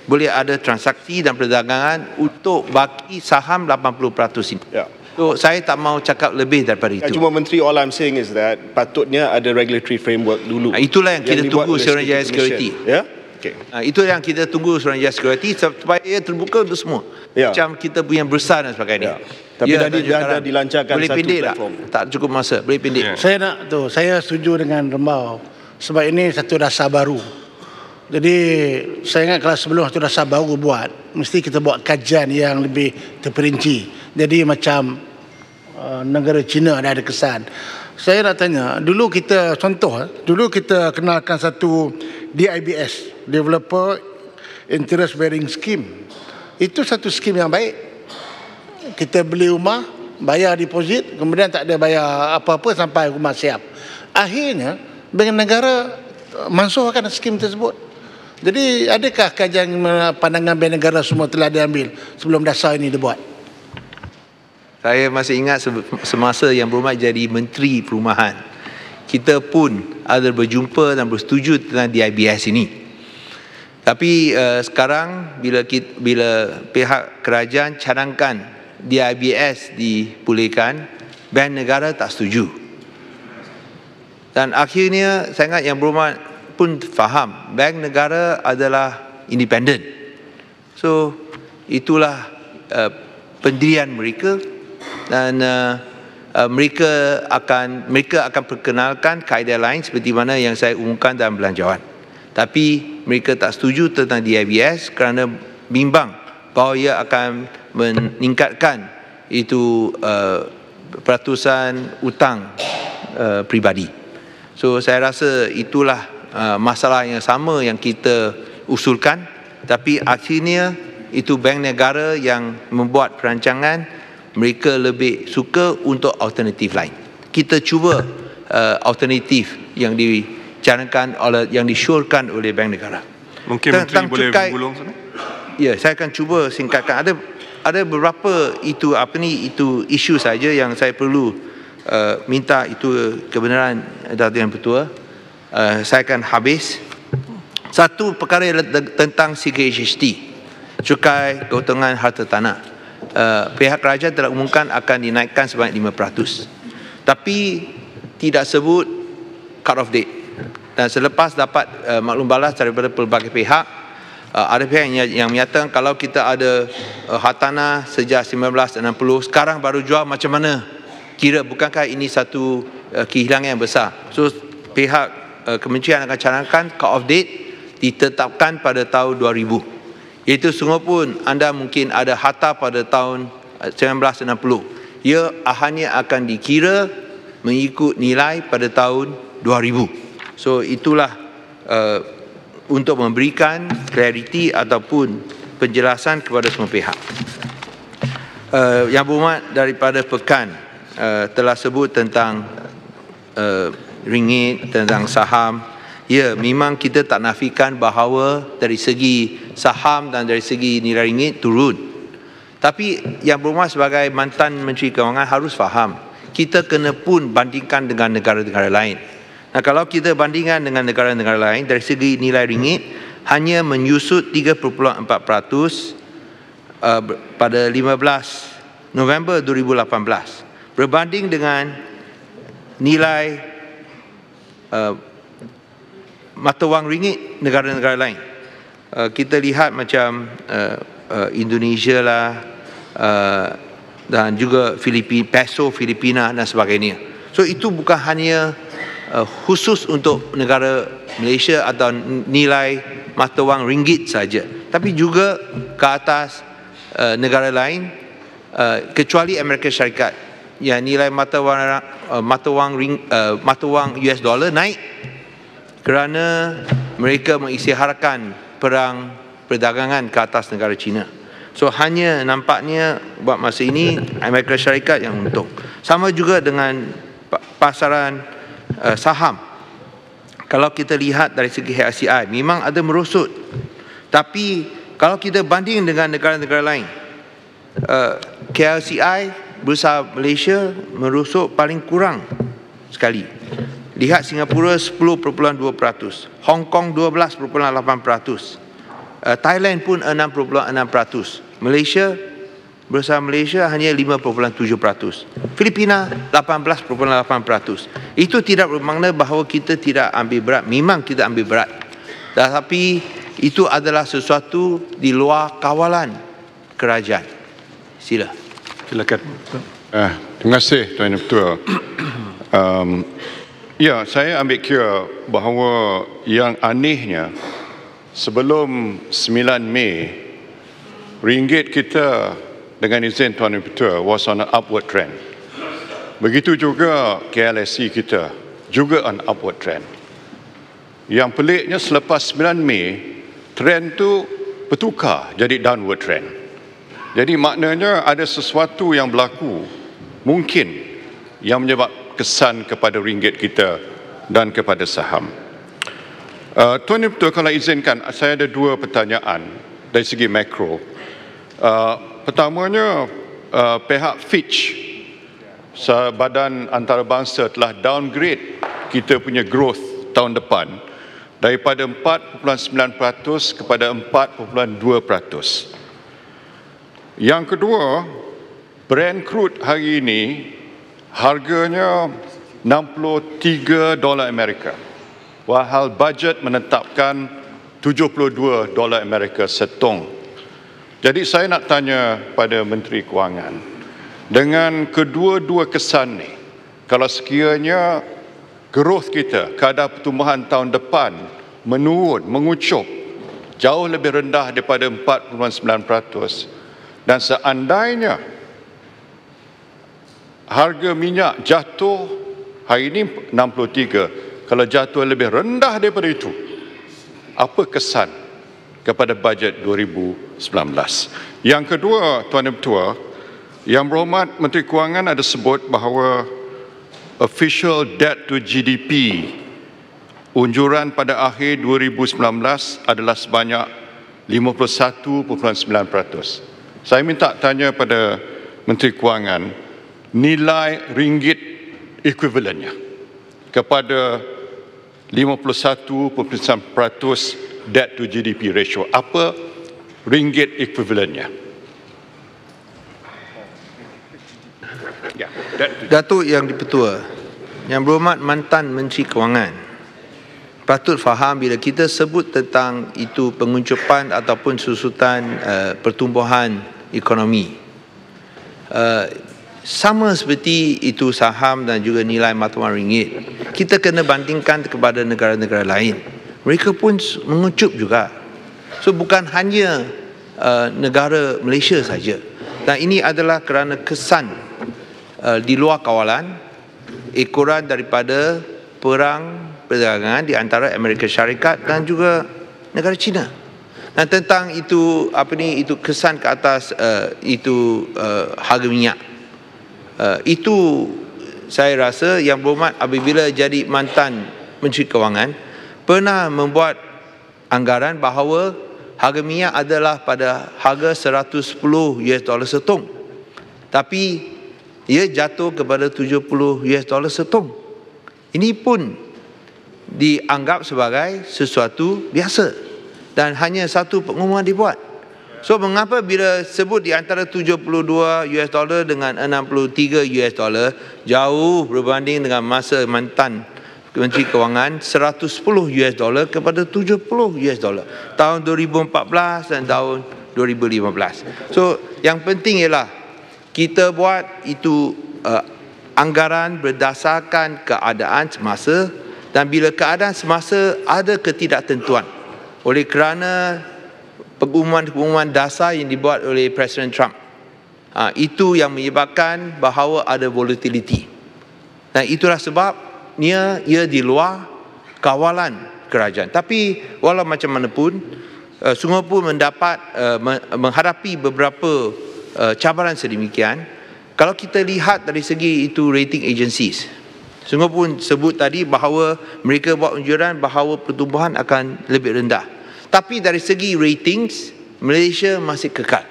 boleh ada transaksi dan perdagangan untuk baki saham 80% ini. Ya. So, saya tak mau cakap lebih daripada itu. Cuma Menteri, all I'm saying is that patutnya ada regulatory framework dulu. Itulah yang kita tunggu Suruhanjaya Security. Ya? Okay. Itu yang kita tunggu Suruhanjaya Security supaya ia terbuka untuk semua. Ya. Macam kita punya besar dan sebagainya. Ya. Tapi dah dilancarkan boleh satu pendek platform. Tak cukup masa, boleh pendek. Ya. Saya setuju dengan Rembau sebab ini satu dasar baru. Jadi saya ingat kalau sebelum satu dasar baru buat, mesti kita buat kajian yang lebih terperinci. Jadi macam negara China ada kesan. Saya nak tanya, dulu kita kenalkan satu DIBS, Developer Interest Bearing Scheme. Itu satu skim yang baik. Kita beli rumah, bayar deposit, kemudian tak ada bayar apa-apa sampai rumah siap. Akhirnya bank negara mansuhkan skim tersebut. Jadi adakah kajian pandangan bank negara semua telah diambil sebelum dasar ini dibuat? Saya masih ingat semasa yang berhormat jadi Menteri Perumahan, kita pun ada berjumpa dan bersetuju tentang DIBS ini. Tapi sekarang bila pihak kerajaan cadangkan DIBS dipulihkan, bank negara tak setuju. Dan akhirnya saya ingat yang berhormat pun faham bank negara adalah independen. So itulah pendirian mereka. Dan mereka akan perkenalkan kaedah lain seperti mana yang saya umumkan dalam belanjawan. Tapi mereka tak setuju tentang DIBS kerana bimbang bahawa ia akan meningkatkan itu peratusan hutang pribadi. So saya rasa itulah masalah yang sama yang kita usulkan, tapi akhirnya itu bank negara yang membuat perancangan. Mereka lebih suka untuk alternatif lain. Kita cuba alternatif yang dicanangkan yang disyorkan oleh bank negara. Mungkin Menteri boleh menggulung sana? Ya, saya akan cuba singkatkan. Ada beberapa itu isu saja yang saya perlu minta itu kebenaran Datuk Yang Pertua. Saya akan habis. Satu perkara tentang CKHST, cukai keuntungan harta tanah. Pihak kerajaan telah umumkan akan dinaikkan sebanyak 5%. Tapi tidak sebut cut off date. Dan selepas dapat maklum balas daripada pelbagai pihak, ada pihak yang menyatakan kalau kita ada hartanah sejak 1960, sekarang baru jual macam mana? Kira bukankah ini satu kehilangan yang besar? So pihak kementerian akan cadangkan cut off date ditetapkan pada tahun 2000. Itu semua pun anda mungkin ada harta pada tahun 1960. Ia hanya akan dikira mengikut nilai pada tahun 2000. So itulah untuk memberikan clariti ataupun penjelasan kepada semua pihak. Yang berhormat daripada Pekan telah sebut tentang ringgit, tentang saham. Ya, memang kita tak nafikan bahawa dari segi saham dan dari segi nilai ringgit turun. Tapi yang berhormat sebagai mantan Menteri Kewangan harus faham, kita kena pun bandingkan dengan negara-negara lain. Nah, kalau kita bandingkan dengan negara-negara lain, dari segi nilai ringgit hanya menyusut 3.4% pada 15 November 2018 berbanding dengan nilai mata wang ringgit negara-negara lain. Kita lihat macam Indonesia lah dan juga peso Filipina dan sebagainya. So itu bukan hanya khusus untuk negara Malaysia atau nilai mata wang ringgit saja, tapi juga ke atas negara lain kecuali Amerika Syarikat yang nilai mata wang US dollar naik kerana mereka mengisytiharkan perang perdagangan ke atas negara China. So hanya nampaknya buat masa ini Amerika Syarikat yang untung. Sama juga dengan pasaran saham. Kalau kita lihat dari segi HSCI memang ada merosot. Tapi kalau kita banding dengan negara-negara lain, KLCI Bursa Malaysia merosot paling kurang sekali. Lihat Singapura 10.2%, Hong Kong 12.8%, Thailand pun 6.6%, Malaysia, Bursa Malaysia hanya 5.7%, Filipina 18.8%. Itu tidak bermakna bahawa kita tidak ambil berat, memang kita ambil berat. Tetapi itu adalah sesuatu di luar kawalan kerajaan. Silakan. Terima kasih Tuan Ketua. Ya, saya ambil kira bahawa yang anehnya sebelum 9 Mei, ringgit kita dengan izin Tuan Ketua was on an upward trend. Begitu juga KLSC kita juga on upward trend. Yang peliknya selepas 9 Mei, trend tu bertukar jadi downward trend. Jadi maknanya ada sesuatu yang berlaku mungkin yang menyebab kesan kepada ringgit kita dan kepada saham. Tuan Ketua, kalau izinkan, saya ada dua pertanyaan dari segi makro. Pertamanya, pihak Fitch, badan antarabangsa telah downgrade kita punya growth tahun depan daripada 4.9% kepada 4.2%. Yang kedua, Brent crude hari ini harganya $63 Amerika. Walhal budget menetapkan $72 Amerika setong. Jadi saya nak tanya pada Menteri Kewangan, dengan kedua-dua kesan ni, kalau sekiranya growth kita, kadar pertumbuhan tahun depan menurun, mengucup jauh lebih rendah daripada 4.9%, dan seandainya harga minyak jatuh hari ini 63, kalau jatuh lebih rendah daripada itu, apa kesan kepada bajet 2019? Yang kedua, Tuan Ketua, Yang Berhormat Menteri Kewangan ada sebut bahawa official debt to GDP unjuran pada akhir 2019 adalah sebanyak 51.9%. Saya minta tanya pada Menteri Kewangan, nilai ringgit ekuivalennya kepada 51.9% debt to GDP ratio. Apa ringgit ekuivalennya? Datuk Yang Dipertua, Yang Berhormat mantan Menteri Kewangan, patut faham bila kita sebut tentang itu penguncupan ataupun susutan pertumbuhan ekonomi, sama seperti itu saham dan juga nilai mata wang ringgit, kita kena bandingkan kepada negara-negara lain. Mereka pun mengucup juga. So bukan hanya negara Malaysia saja. Dan ini adalah kerana kesan di luar kawalan ekoran daripada perang perdagangan di antara Amerika Syarikat dan juga negara China. Dan tentang itu itu kesan ke atas harga minyak. Itu saya rasa Yang Berhormat apabila jadi mantan Menteri Kewangan pernah membuat anggaran bahawa harga minyak adalah pada harga $110 setong. Tapi ia jatuh kepada $70 setong. Ini pun dianggap sebagai sesuatu biasa dan hanya satu pengumuman dibuat. So mengapa bila sebut di antara $72 dengan $63 jauh berbanding dengan masa mantan Menteri Kewangan $110 kepada $70 tahun 2014 dan tahun 2015. So yang penting ialah kita buat itu anggaran berdasarkan keadaan semasa, dan bila keadaan semasa ada ketidaktentuan oleh kerana pengumuman-pengumuman dasar yang dibuat oleh Presiden Trump, itu yang menyebabkan bahawa ada volatility. Dan itulah sebab ia di luar kawalan kerajaan. Tapi walau macam mana pun, Sungguh pun menghadapi beberapa cabaran sedemikian. Kalau kita lihat dari segi itu rating agencies, Sungguh pun sebut tadi bahawa mereka buat anjuran bahawa pertumbuhan akan lebih rendah. Tapi dari segi ratings, Malaysia masih kekal.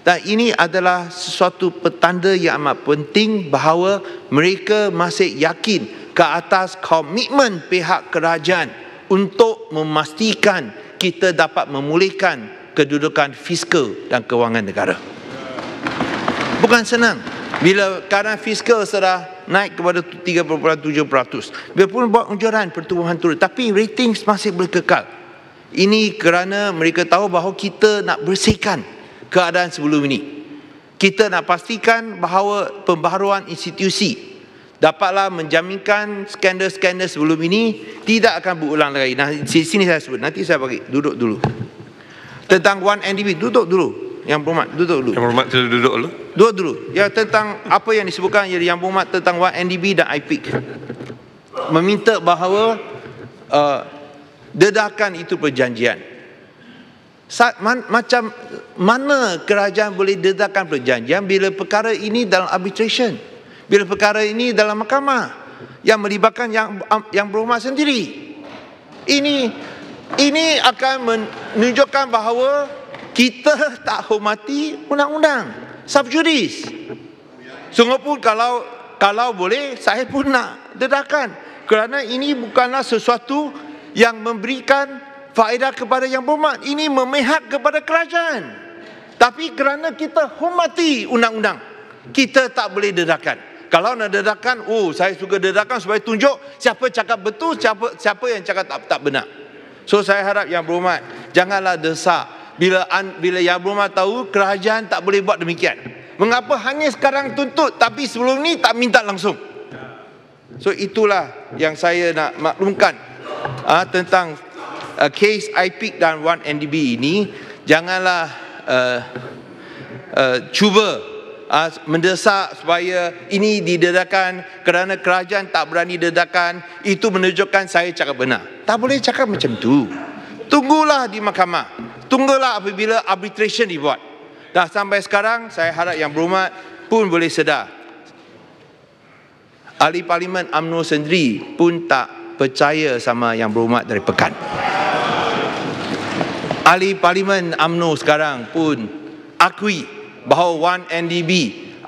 Dan ini adalah sesuatu petanda yang amat penting bahawa mereka masih yakin ke atas komitmen pihak kerajaan untuk memastikan kita dapat memulihkan kedudukan fiskal dan kewangan negara. Bukan senang. Bila keadaan fiskal sudah naik kepada 3.7%, dia pun buat anjuran pertumbuhan turun, tapi ratings masih berkekal. Ini kerana mereka tahu bahawa kita nak bersihkan keadaan sebelum ini. Kita nak pastikan bahawa pembaharuan institusi dapatlah menjaminkan skandal-skandal sebelum ini tidak akan berulang lagi. Nah, di sini saya sebut, nanti saya bagi duduk dulu. Tentang 1MDB, duduk dulu. Yang Berhormat, duduk dulu. Yang Berhormat duduk dulu. Duduk dulu. Ya, tentang apa yang disebutkan Yang Berhormat tentang 1MDB dan IPIC. Meminta bahawa dedakan itu perjanjian. Macam mana kerajaan boleh dedakan perjanjian bila perkara ini dalam arbitration, bila perkara ini dalam mahkamah yang melibatkan yang Berhormat sendiri. Ini akan menunjukkan bahawa kita tak hormati undang-undang sub judice. Sungguh pun kalau boleh saya pun nak dedakan, kerana ini bukanlah sesuatu yang memberikan faedah kepada Yang Berhormat. Ini memihak kepada kerajaan. Tapi kerana kita hormati undang-undang, kita tak boleh dedakan. Kalau nak dedakan, saya suka dedakan supaya tunjuk siapa cakap betul, siapa yang cakap tak benar. So saya harap Yang Berhormat janganlah desak bila Yang Berhormat tahu kerajaan tak boleh buat demikian. Mengapa hanya sekarang tuntut tapi sebelum ni tak minta langsung? So itulah yang saya nak maklumkan tentang kes IPIC dan 1MDB ini. Janganlah cuba mendesak supaya ini didedakan kerana kerajaan tak berani dedakan. Itu menunjukkan saya cakap benar. Tak boleh cakap macam tu. Tunggulah di mahkamah. Tunggulah apabila arbitration dibuat. Dah sampai sekarang, saya harap Yang Berhormat pun boleh sedar. Ahli Parlimen UMNO sendiri pun tak percaya sama Yang Berhormat dari Pekan. Ahli Parlimen UMNO sekarang pun akui bahawa 1MDB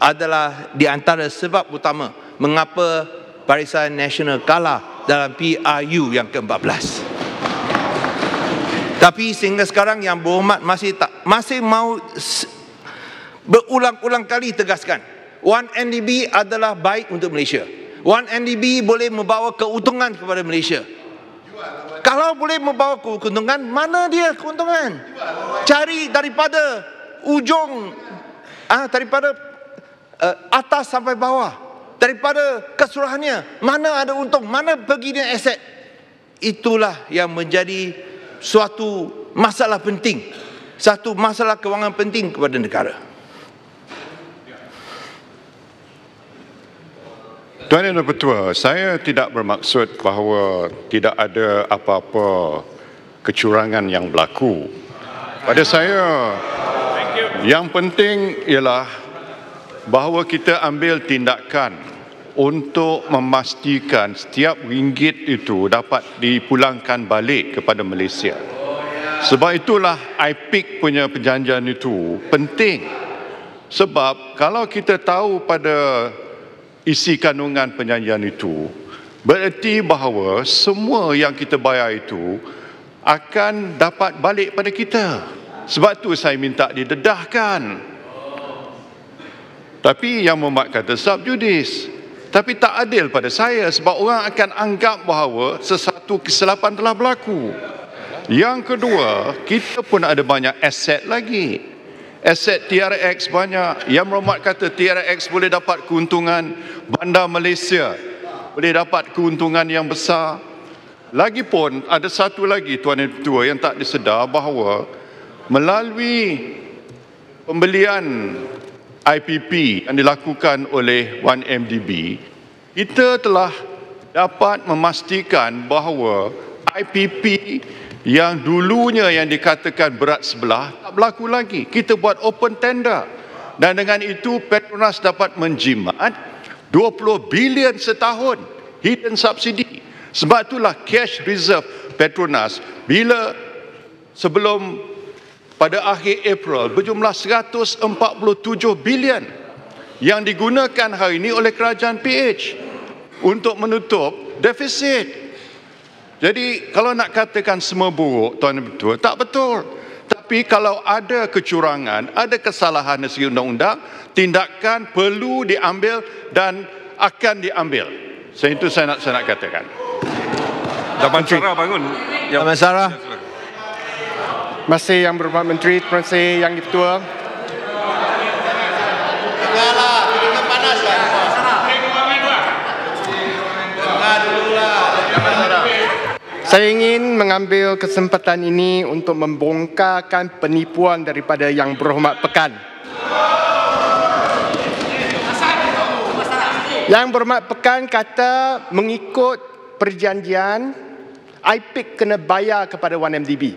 adalah di antara sebab utama mengapa Barisan Nasional kalah dalam PRU yang ke-14. Tapi sehingga sekarang Yang Berhormat masih mau berulang-ulang kali tegaskan 1MDB adalah baik untuk Malaysia. 1MDB boleh membawa keuntungan kepada Malaysia. Kalau boleh membawa keuntungan, mana dia keuntungan? Cari daripada ujung, daripada atas sampai bawah, daripada keseluruhannya, mana ada untung, mana pergi dia aset. Itulah yang menjadi suatu masalah penting, satu masalah kewangan penting kepada negara. Tuan Yang Dipertua, saya tidak bermaksud bahawa tidak ada apa-apa kecurangan yang berlaku. Pada saya, yang penting ialah bahawa kita ambil tindakan untuk memastikan setiap ringgit itu dapat dipulangkan balik kepada Malaysia. Sebab itulah IPIC punya perjanjian itu penting. Sebab kalau kita tahu pada isi kandungan perjanjian itu, bererti bahawa semua yang kita bayar itu akan dapat balik pada kita. Sebab tu saya minta didedahkan. Tapi Yang Berhormat kata subjudis. Tapi tak adil pada saya sebab orang akan anggap bahawa sesuatu kesilapan telah berlaku. Yang kedua, kita pun ada banyak aset lagi. Aset TRX banyak. Yang Berhormat kata TRX boleh dapat keuntungan, Bandar Malaysia boleh dapat keuntungan yang besar. Lagipun ada satu lagi Tuan Yang Dipertua yang tak disedar bahawa melalui pembelian IPP yang dilakukan oleh 1MDB, kita telah dapat memastikan bahawa IPP yang dulunya yang dikatakan berat sebelah tak berlaku lagi. Kita buat open tender dan dengan itu Petronas dapat menjimat 20 bilion setahun hidden subsidi. Sebab itulah cash reserve Petronas bila sebelum pada akhir April berjumlah 147 bilion yang digunakan hari ini oleh kerajaan PH untuk menutup defisit. Jadi kalau nak katakan semua buruk, Tuan Yang Dipertua, tak betul. Tapi kalau ada kecurangan, ada kesalahan dari segi undang-undang, tindakan perlu diambil dan akan diambil. Itu saya nak katakan. Daman Sarah bangun. Daman Sarah. Terima kasih Yang Berhormat Menteri, terima kasih Yang Dipertua. Saya ingin mengambil kesempatan ini untuk membongkarkan penipuan daripada Yang Berhormat Pekan. Yang Berhormat Pekan kata mengikut perjanjian IPIC kena bayar kepada 1MDB.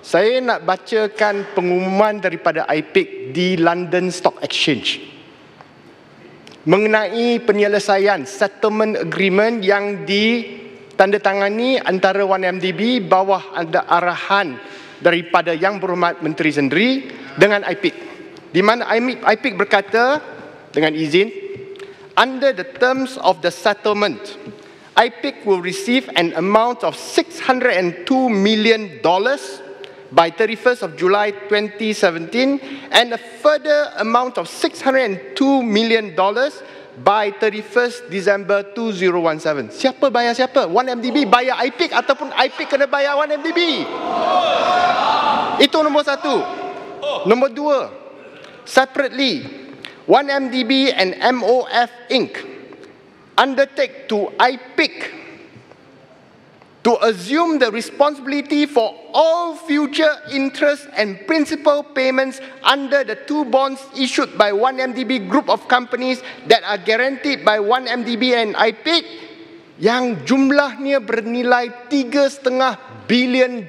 Saya nak bacakan pengumuman daripada IPIC di London Stock Exchange mengenai penyelesaian settlement agreement yang ditandatangani antara 1MDB bawah ada arahan daripada Yang Berhormat Menteri sendiri dengan IPIC, di mana IPIC berkata dengan izin, under the terms of the settlement, IPIC will receive an amount of $602 million by 31st of July 2017 and a further amount of $602 million by 31st December 2017. Siapa bayar siapa? 1MDB bayar IPIC ataupun IPIC kena bayar 1MDB? Itu nombor satu. Nombor dua, separately, 1MDB and MOF Inc. undertake to IPIC to assume the responsibility for all future interest and principal payments under the two bonds issued by 1MDB group of companies that are guaranteed by 1MDB and IPIC yang jumlahnya bernilai $3.5 bilion.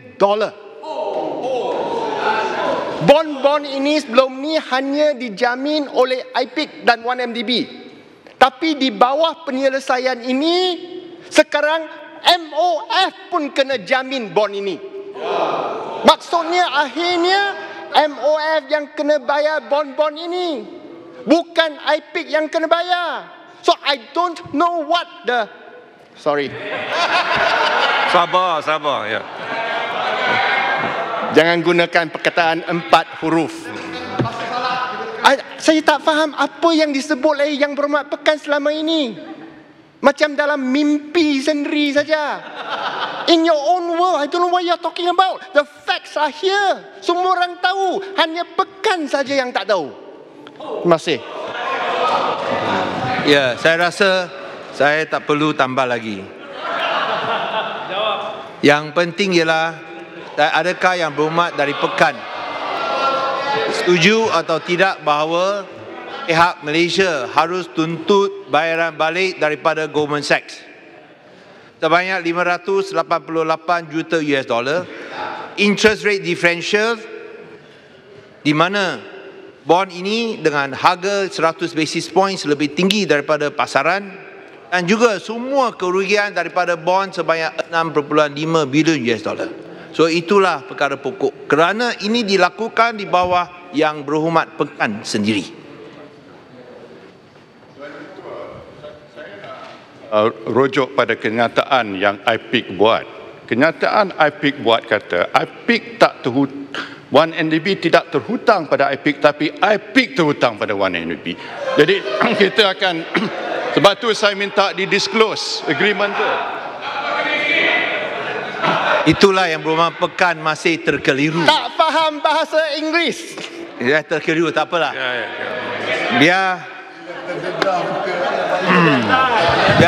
Bond-bond ini sebelum ni hanya dijamin oleh IPIC dan 1MDB. Tapi di bawah penyelesaian ini, sekarang MOF pun kena jamin bond ini. Maksudnya akhirnya MOF yang kena bayar bond-bond ini, bukan IPIC yang kena bayar. So I don't know what the... Sorry. Sabar, ya. Jangan gunakan perkataan 4 huruf. Saya tak faham apa yang disebut oleh Yang Berhormat Pekan selama ini. Macam dalam mimpi sendiri saja. In your own world, I don't know what you're talking about. The facts are here. Semua orang tahu. Hanya Pekan saja yang tak tahu. Terima kasih. Ya, saya rasa saya tak perlu tambah lagi. Yang penting ialah adakah Yang Berhormat dari Pekan setuju atau tidak bahawa pihak Malaysia harus tuntut bayaran balik daripada Goldman Sachs sebanyak 588 juta US dollar. Interest rate differential di mana bond ini dengan harga 100 basis points lebih tinggi daripada pasaran, dan juga semua kerugian daripada bond sebanyak 6.5 bilion US dollar. So itulah perkara pokok. Kerana ini dilakukan di bawah Yang Berhormat Pekan sendiri. Rujuk pada kenyataan yang IPIC buat. Kenyataan IPIC buat kata IPIC tak 1MDB tidak terhutang pada IPIC, tapi IPIC terhutang pada 1MDB. Jadi kita akan sebab tu saya minta di-disclose agreement tu. Itulah Yang Berhormat Pekan masih terkeliru. Tak faham bahasa Inggeris. Ya, terkeliru, tak apalah. Biar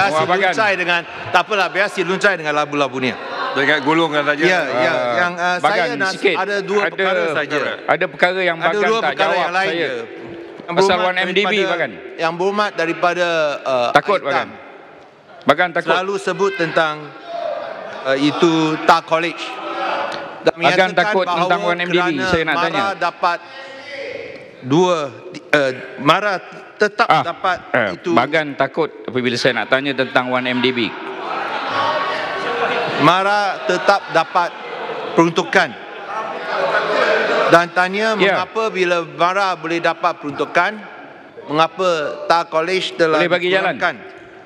si luncai dengan, tak apalah, biar si luncai dengan labu-labunya. Dekat gulungan saja. Ya, yang saya nak ada dua perkara saja. Ada perkara yang Bagan tak jawab yang lain saya. Pasal 1MDB Bagan. Yang berhormat daripada takut Bagan. Bagan takut. Selalu sebut tentang itu TAR College. Dan Bagan takut tentang 1MDB. Saya nak tanya. Mara tetap dapat itu. Bagan takut apabila saya nak tanya tentang 1MDB. Mara tetap dapat peruntukan. Dan tanya mengapa bila Mara boleh dapat peruntukan, mengapa TAR College telah dikurangkan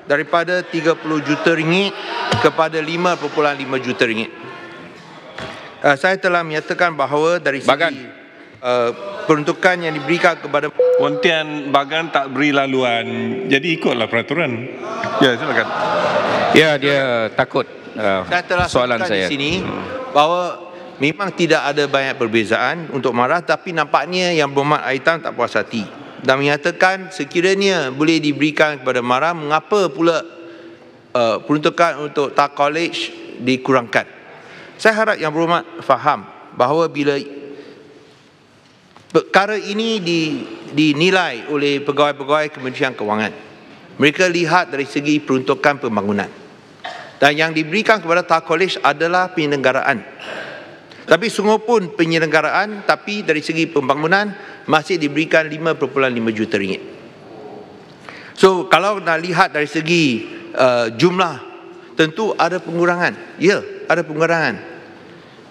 daripada 30 juta ringgit kepada 5.5 juta ringgit. Saya telah menyatakan bahawa dari segi peruntukan yang diberikan kepada Pontian Bagan tak beri laluan, jadi ikutlah peraturan. Ya, silakan. Ya, dia takut. Saya telah soalan saya di saya sini bahawa memang tidak ada banyak perbezaan untuk Mara, tapi nampaknya Yang Berhormat Aitan tak puas hati dan menyatakan sekiranya boleh diberikan kepada Mara, mengapa pula peruntukan untuk TAR College dikurangkan. Saya harap Yang Berhormat faham bahawa bila perkara ini dinilai oleh pegawai-pegawai Kementerian Kewangan, mereka lihat dari segi peruntukan pembangunan. Dan yang diberikan kepada TAR College adalah penyelenggaraan. Tapi sungguh pun penyelenggaraan, tapi dari segi pembangunan masih diberikan 5.5 juta ringgit. So kalau nak lihat dari segi jumlah, tentu ada pengurangan. Ya, ada pengurangan.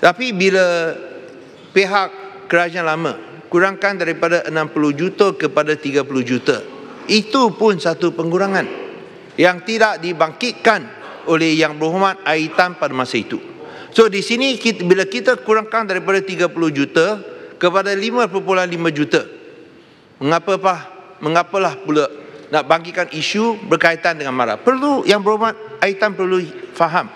Tapi bila pihak kerajaan lama kurangkan daripada 60 juta kepada 30 juta, itu pun satu pengurangan yang tidak dibangkitkan oleh Yang Berhormat Aitan pada masa itu. So di sini bila kita kurangkan daripada 30 juta kepada 5.5 juta, mengapalah pula nak bangkitkan isu berkaitan dengan Mara? Perlu Yang Berhormat Aitan perlu faham,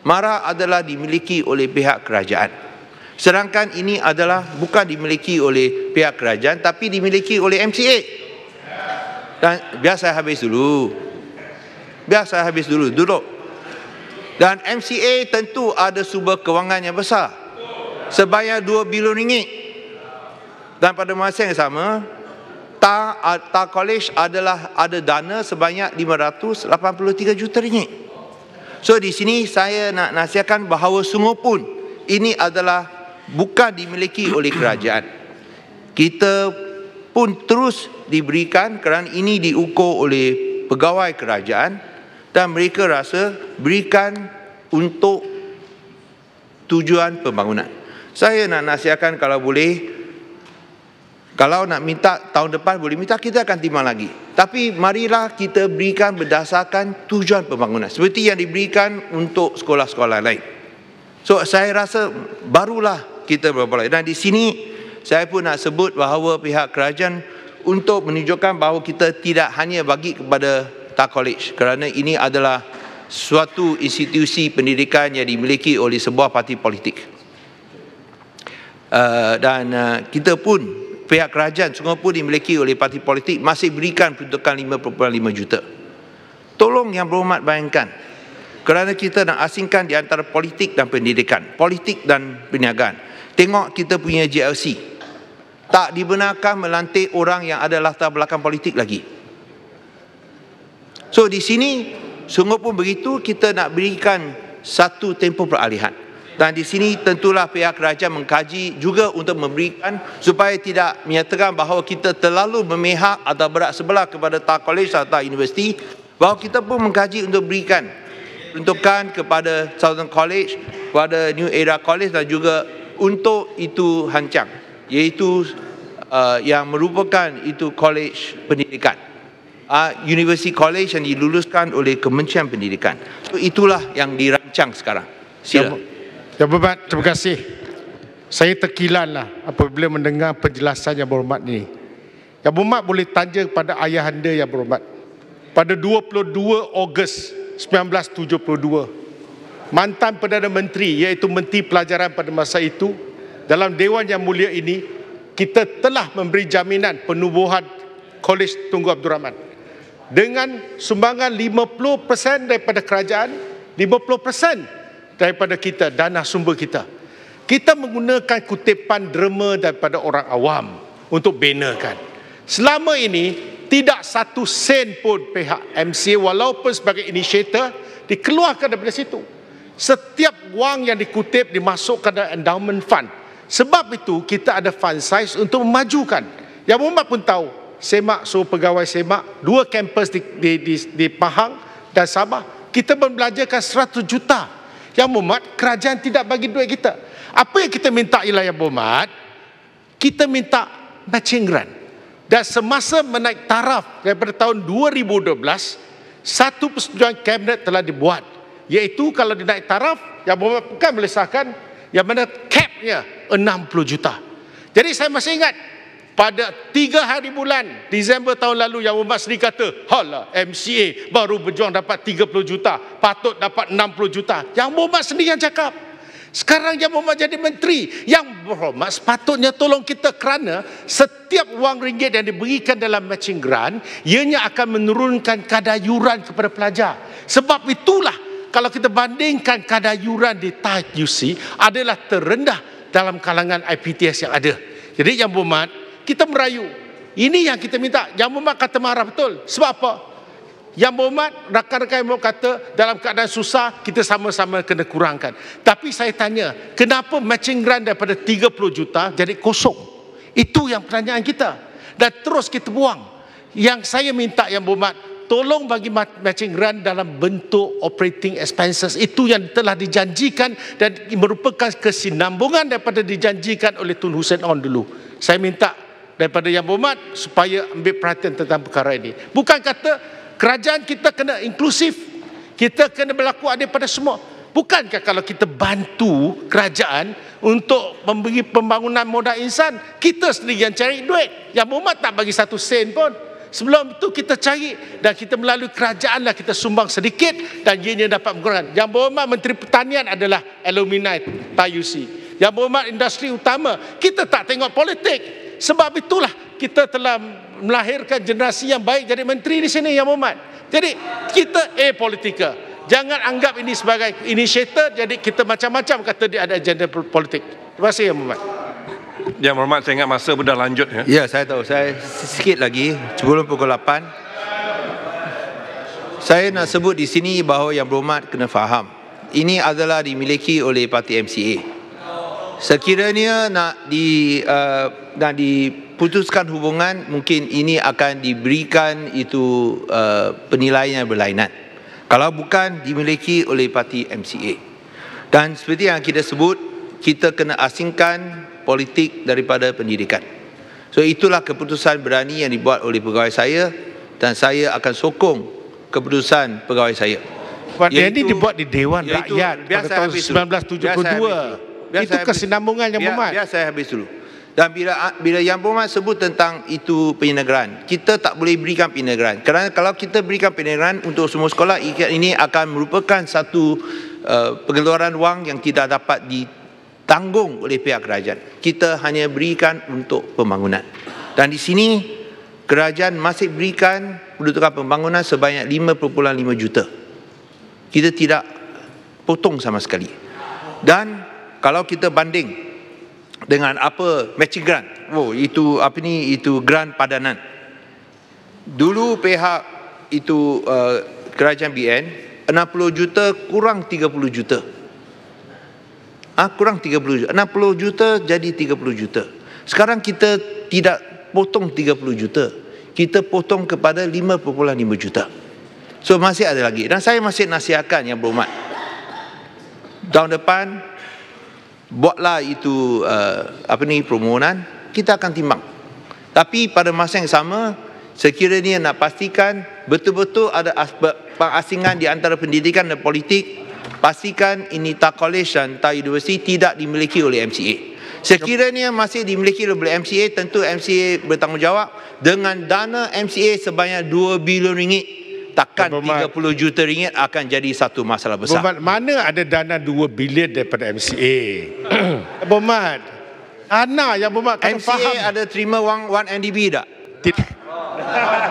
Mara adalah dimiliki oleh pihak kerajaan. Sedangkan ini adalah bukan dimiliki oleh pihak kerajaan, tapi dimiliki oleh MCA. Dan biar saya habis dulu. Duduk. Dan MCA tentu ada sumber kewangan yang besar, sebanyak 2 bilion ringgit. Dan pada masa yang sama, TAR College ada dana sebanyak 583 juta ringgit. So di sini saya nak nasihatkan bahawa sungguh pun ini adalah bukan dimiliki oleh kerajaan. Kita pun terus diberikan kerana ini diukur oleh pegawai kerajaan dan mereka rasa berikan untuk tujuan pembangunan. Saya nak nasihatkan kalau boleh, kalau nak minta tahun depan boleh minta, kita akan timbang lagi. Tapi marilah kita berikan berdasarkan tujuan pembangunan seperti yang diberikan untuk sekolah-sekolah lain. So saya rasa barulah kita berbaloi. Dan di sini saya pun nak sebut bahawa pihak kerajaan untuk menunjukkan bahawa kita tidak hanya bagi kepada TAR College kerana ini adalah suatu institusi pendidikan yang dimiliki oleh sebuah parti politik. Dan kita pun, pihak kerajaan semua pun dimiliki oleh parti politik, masih berikan peruntukan 5.5 juta. Tolong Yang Berhormat bayangkan, kerana kita nak asingkan di antara politik dan pendidikan, politik dan perniagaan. Tengok kita punya JLC, tak dibenarkan melantik orang yang ada latar belakang politik lagi. So di sini sungguh pun begitu, kita nak berikan satu tempoh peralihan. Dan di sini tentulah pihak kerajaan mengkaji juga untuk memberikan supaya tidak menyatakan bahawa kita terlalu memihak atau berat sebelah kepada tak college atau universiti, bahawa kita pun mengkaji untuk berikan peruntukan kepada Southern College, kepada New Era College dan juga untuk itu hancang, iaitu yang merupakan itu college pendidikan. University College yang diluluskan oleh Kementerian Pendidikan. So, itulah yang dirancang sekarang. Sila. Yang Berhormat, terima kasih. Saya terkilanlah apabila mendengar penjelasan Yang Berhormat ini. Yang Berhormat boleh tanya kepada ayahanda Yang Berhormat. Pada 22 Ogos 1972, mantan Perdana Menteri iaitu Menteri Pelajaran pada masa itu, dalam Dewan Yang Mulia ini, kita telah memberi jaminan penubuhan Kolej Tunku Abdul Rahman dengan sumbangan 50% daripada kerajaan, 50% daripada kita, dana sumber kita. Kita menggunakan kutipan derma daripada orang awam untuk benakan. Selama ini, tidak satu sen pun pihak MCA walaupun sebagai inisiator dikeluarkan daripada situ. Setiap wang yang dikutip dimasukkan dalam endowment fund. Sebab itu, kita ada fund size untuk memajukan. Yang Berhormat pun tahu, Semak, suruh pegawai Semak, 2 kampus di Pahang dan Sabah, kita membelajarkan 100 juta. Yang Berhormat, kerajaan tidak bagi duit kita. Apa yang kita minta ialah Yang Berhormat, kita minta matching grant. Dan semasa menaik taraf daripada tahun 2012, satu persetujuan kabinet telah dibuat. Iaitu kalau dinaik taraf, Yang Berhormat bukan boleh sahkan, yang mana capnya 60 juta. Jadi saya masih ingat, pada 3 hari bulan Disember tahun lalu, Yang Berhormat sendiri kata, halah MCA baru berjuang dapat 30 juta, patut dapat 60 juta. Yang Berhormat sendiri yang cakap. Sekarang Yang Berhormat jadi menteri. Yang Berhormat sepatutnya tolong kita kerana setiap wang ringgit yang diberikan dalam matching grant, ianya akan menurunkan kadar yuran kepada pelajar. Sebab itulah kalau kita bandingkan kadar yuran di TUC adalah terendah dalam kalangan IPTS yang ada. Jadi Yang Berhormat, kita merayu. Ini yang kita minta. Yang Berhormat kata marah betul. Sebab apa? Yang Berhormat, rakan-rakan Yang Berhormat kata dalam keadaan susah, kita sama-sama kena kurangkan. Tapi saya tanya, kenapa matching grant daripada 30 juta jadi kosong? Itu yang pertanyaan kita. Dan terus kita buang. Yang saya minta Yang Berhormat, tolong bagi matching grant dalam bentuk operating expenses. Itu yang telah dijanjikan dan merupakan kesinambungan daripada dijanjikan oleh Tun Hussein On dulu. Saya minta daripada Yang Berhormat supaya ambil perhatian tentang perkara ini. Bukan kata kerajaan kita kena inklusif, kita kena berlaku adil pada semua. Bukankah kalau kita bantu kerajaan untuk memberi pembangunan modal insan, kita sendiri yang cari duit. Yang Berhormat tak bagi 1 sen pun. Sebelum itu kita cari dan kita melalui kerajaan lah kita sumbang sedikit dan ianya dapat mengurangkan. Yang Berhormat Menteri Pertanian adalah alumni TUC. Yang Berhormat Industri Utama, kita tak tengok politik. Sebab itulah kita telah melahirkan generasi yang baik jadi menteri di sini Yang Berhormat. Jadi kita politika. Jangan anggap ini sebagai inisiator jadi kita macam-macam kata dia ada agenda politik. Terima kasih Yang Berhormat. Yang Berhormat, saya ingat masa sudah lanjut ya. Ya, saya tahu. Saya sikit lagi sebelum pukul 8. Saya nak sebut di sini bahawa Yang Berhormat kena faham. Ini adalah dimiliki oleh parti MCA. Sekiranya nak diputuskan hubungan, mungkin ini akan diberikan itu penilaian yang berlainan. Kalau bukan dimiliki oleh parti MCA. Dan seperti yang kita sebut, kita kena asingkan politik daripada pendidikan. So itulah keputusan berani yang dibuat oleh pegawai saya dan saya akan sokong keputusan pegawai saya. Ini dibuat di Dewan Rakyat pada tahun 1972. Itu kesinambungan Yang Berhormat. Biar saya habis dulu. Dan bila Yang Berhormat sebut tentang itu penyenageran, kita tak boleh berikan penyenageran. Kerana kalau kita berikan penyenageran untuk semua sekolah, ini akan merupakan satu pengeluaran wang yang tidak dapat ditanggung oleh pihak kerajaan. Kita hanya berikan untuk pembangunan. Dan di sini kerajaan masih berikan peruntukan pembangunan sebanyak 5.5 juta. Kita tidak potong sama sekali. Dan kalau kita banding dengan apa matching grant, itu grant padanan. Dulu pihak itu kerajaan BN, 60 juta kurang 30 juta. Kurang 30 juta. 60 juta jadi 30 juta. Sekarang kita tidak potong 30 juta. Kita potong kepada 5.5 juta. So masih ada lagi. Dan saya masih nasihatkan yang berhormat. Tahun depan buatlah itu permohonan, kita akan timbang. Tapi pada masa yang sama, sekiranya nak pastikan betul-betul ada pengasingan di antara pendidikan dan politik, pastikan ini tak college dan tak universiti tidak dimiliki oleh MCA. Sekiranya masih dimiliki oleh MCA, tentu MCA bertanggungjawab dengan dana MCA sebanyak 2 bilion ringgit. Takkan 30 juta ringgit akan jadi satu masalah besar. Mana ada dana 2 bilion daripada MCA? Berhormat, yang berhormat kena faham. MCA ada terima wang 1NDB tak?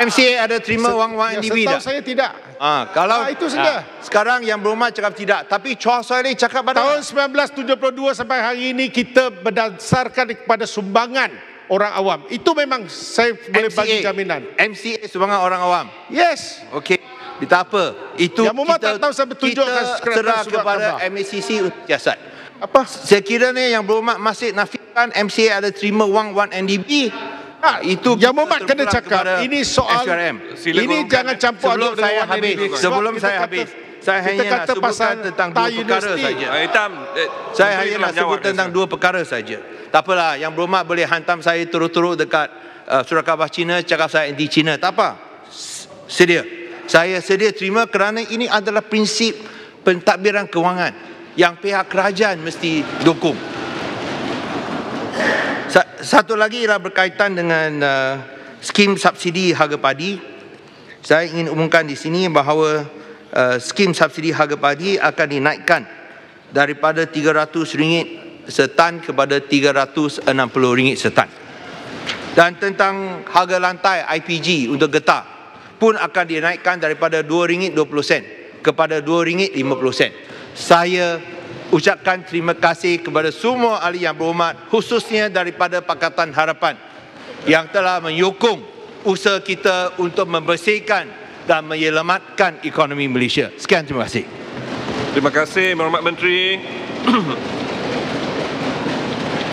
MCA ada terima wang 1NDB tak? Setahu saya tidak. Kalau itu saja. Sekarang yang berhormat cakap tidak, tapi Chua Soe Leng cakap pada tahun 1972 sampai hari ini kita berdasarkan kepada sumbangan orang awam. Itu memang saya boleh bagi jaminan. MCA sumbangan orang awam. Yes. Okey. Tak apa. Itu yang kita tahu saya bertunjukkan serah kepada MACC untuk siasat. Apa? Sekiranya yang berhormat masih nafikan MCA ada terima wang 1NDB, itu yang berhormat kena cakap ini soal SRM. Ini jangan campur aduk saya habis. Sebelum saya habis, saya hanya nak sebutkan tentang dua perkara saja. Saya hanya nak sebut tentang dua perkara saja. Tak apalah, yang berhormat boleh hantam saya turut-turut dekat Surat Khabar Cina, cakap saya anti Cina. Tak apa. Sedia. Saya sedia terima kerana ini adalah prinsip pentadbiran kewangan yang pihak kerajaan mesti dukung. Satu lagi ialah berkaitan dengan skim subsidi harga padi. Saya ingin umumkan di sini bahawa skim subsidi harga padi akan dinaikkan daripada RM300 setan kepada RM360 setan. Dan tentang harga lantai IPG untuk getah pun akan dinaikkan daripada RM2.20 kepada RM2.50. Saya ucapkan terima kasih kepada semua ahli yang berhormat, khususnya daripada Pakatan Harapan yang telah menyokong usaha kita untuk membersihkan dan menyelamatkan ekonomi Malaysia. Sekian, terima kasih. Terima kasih, Berhormat Menteri.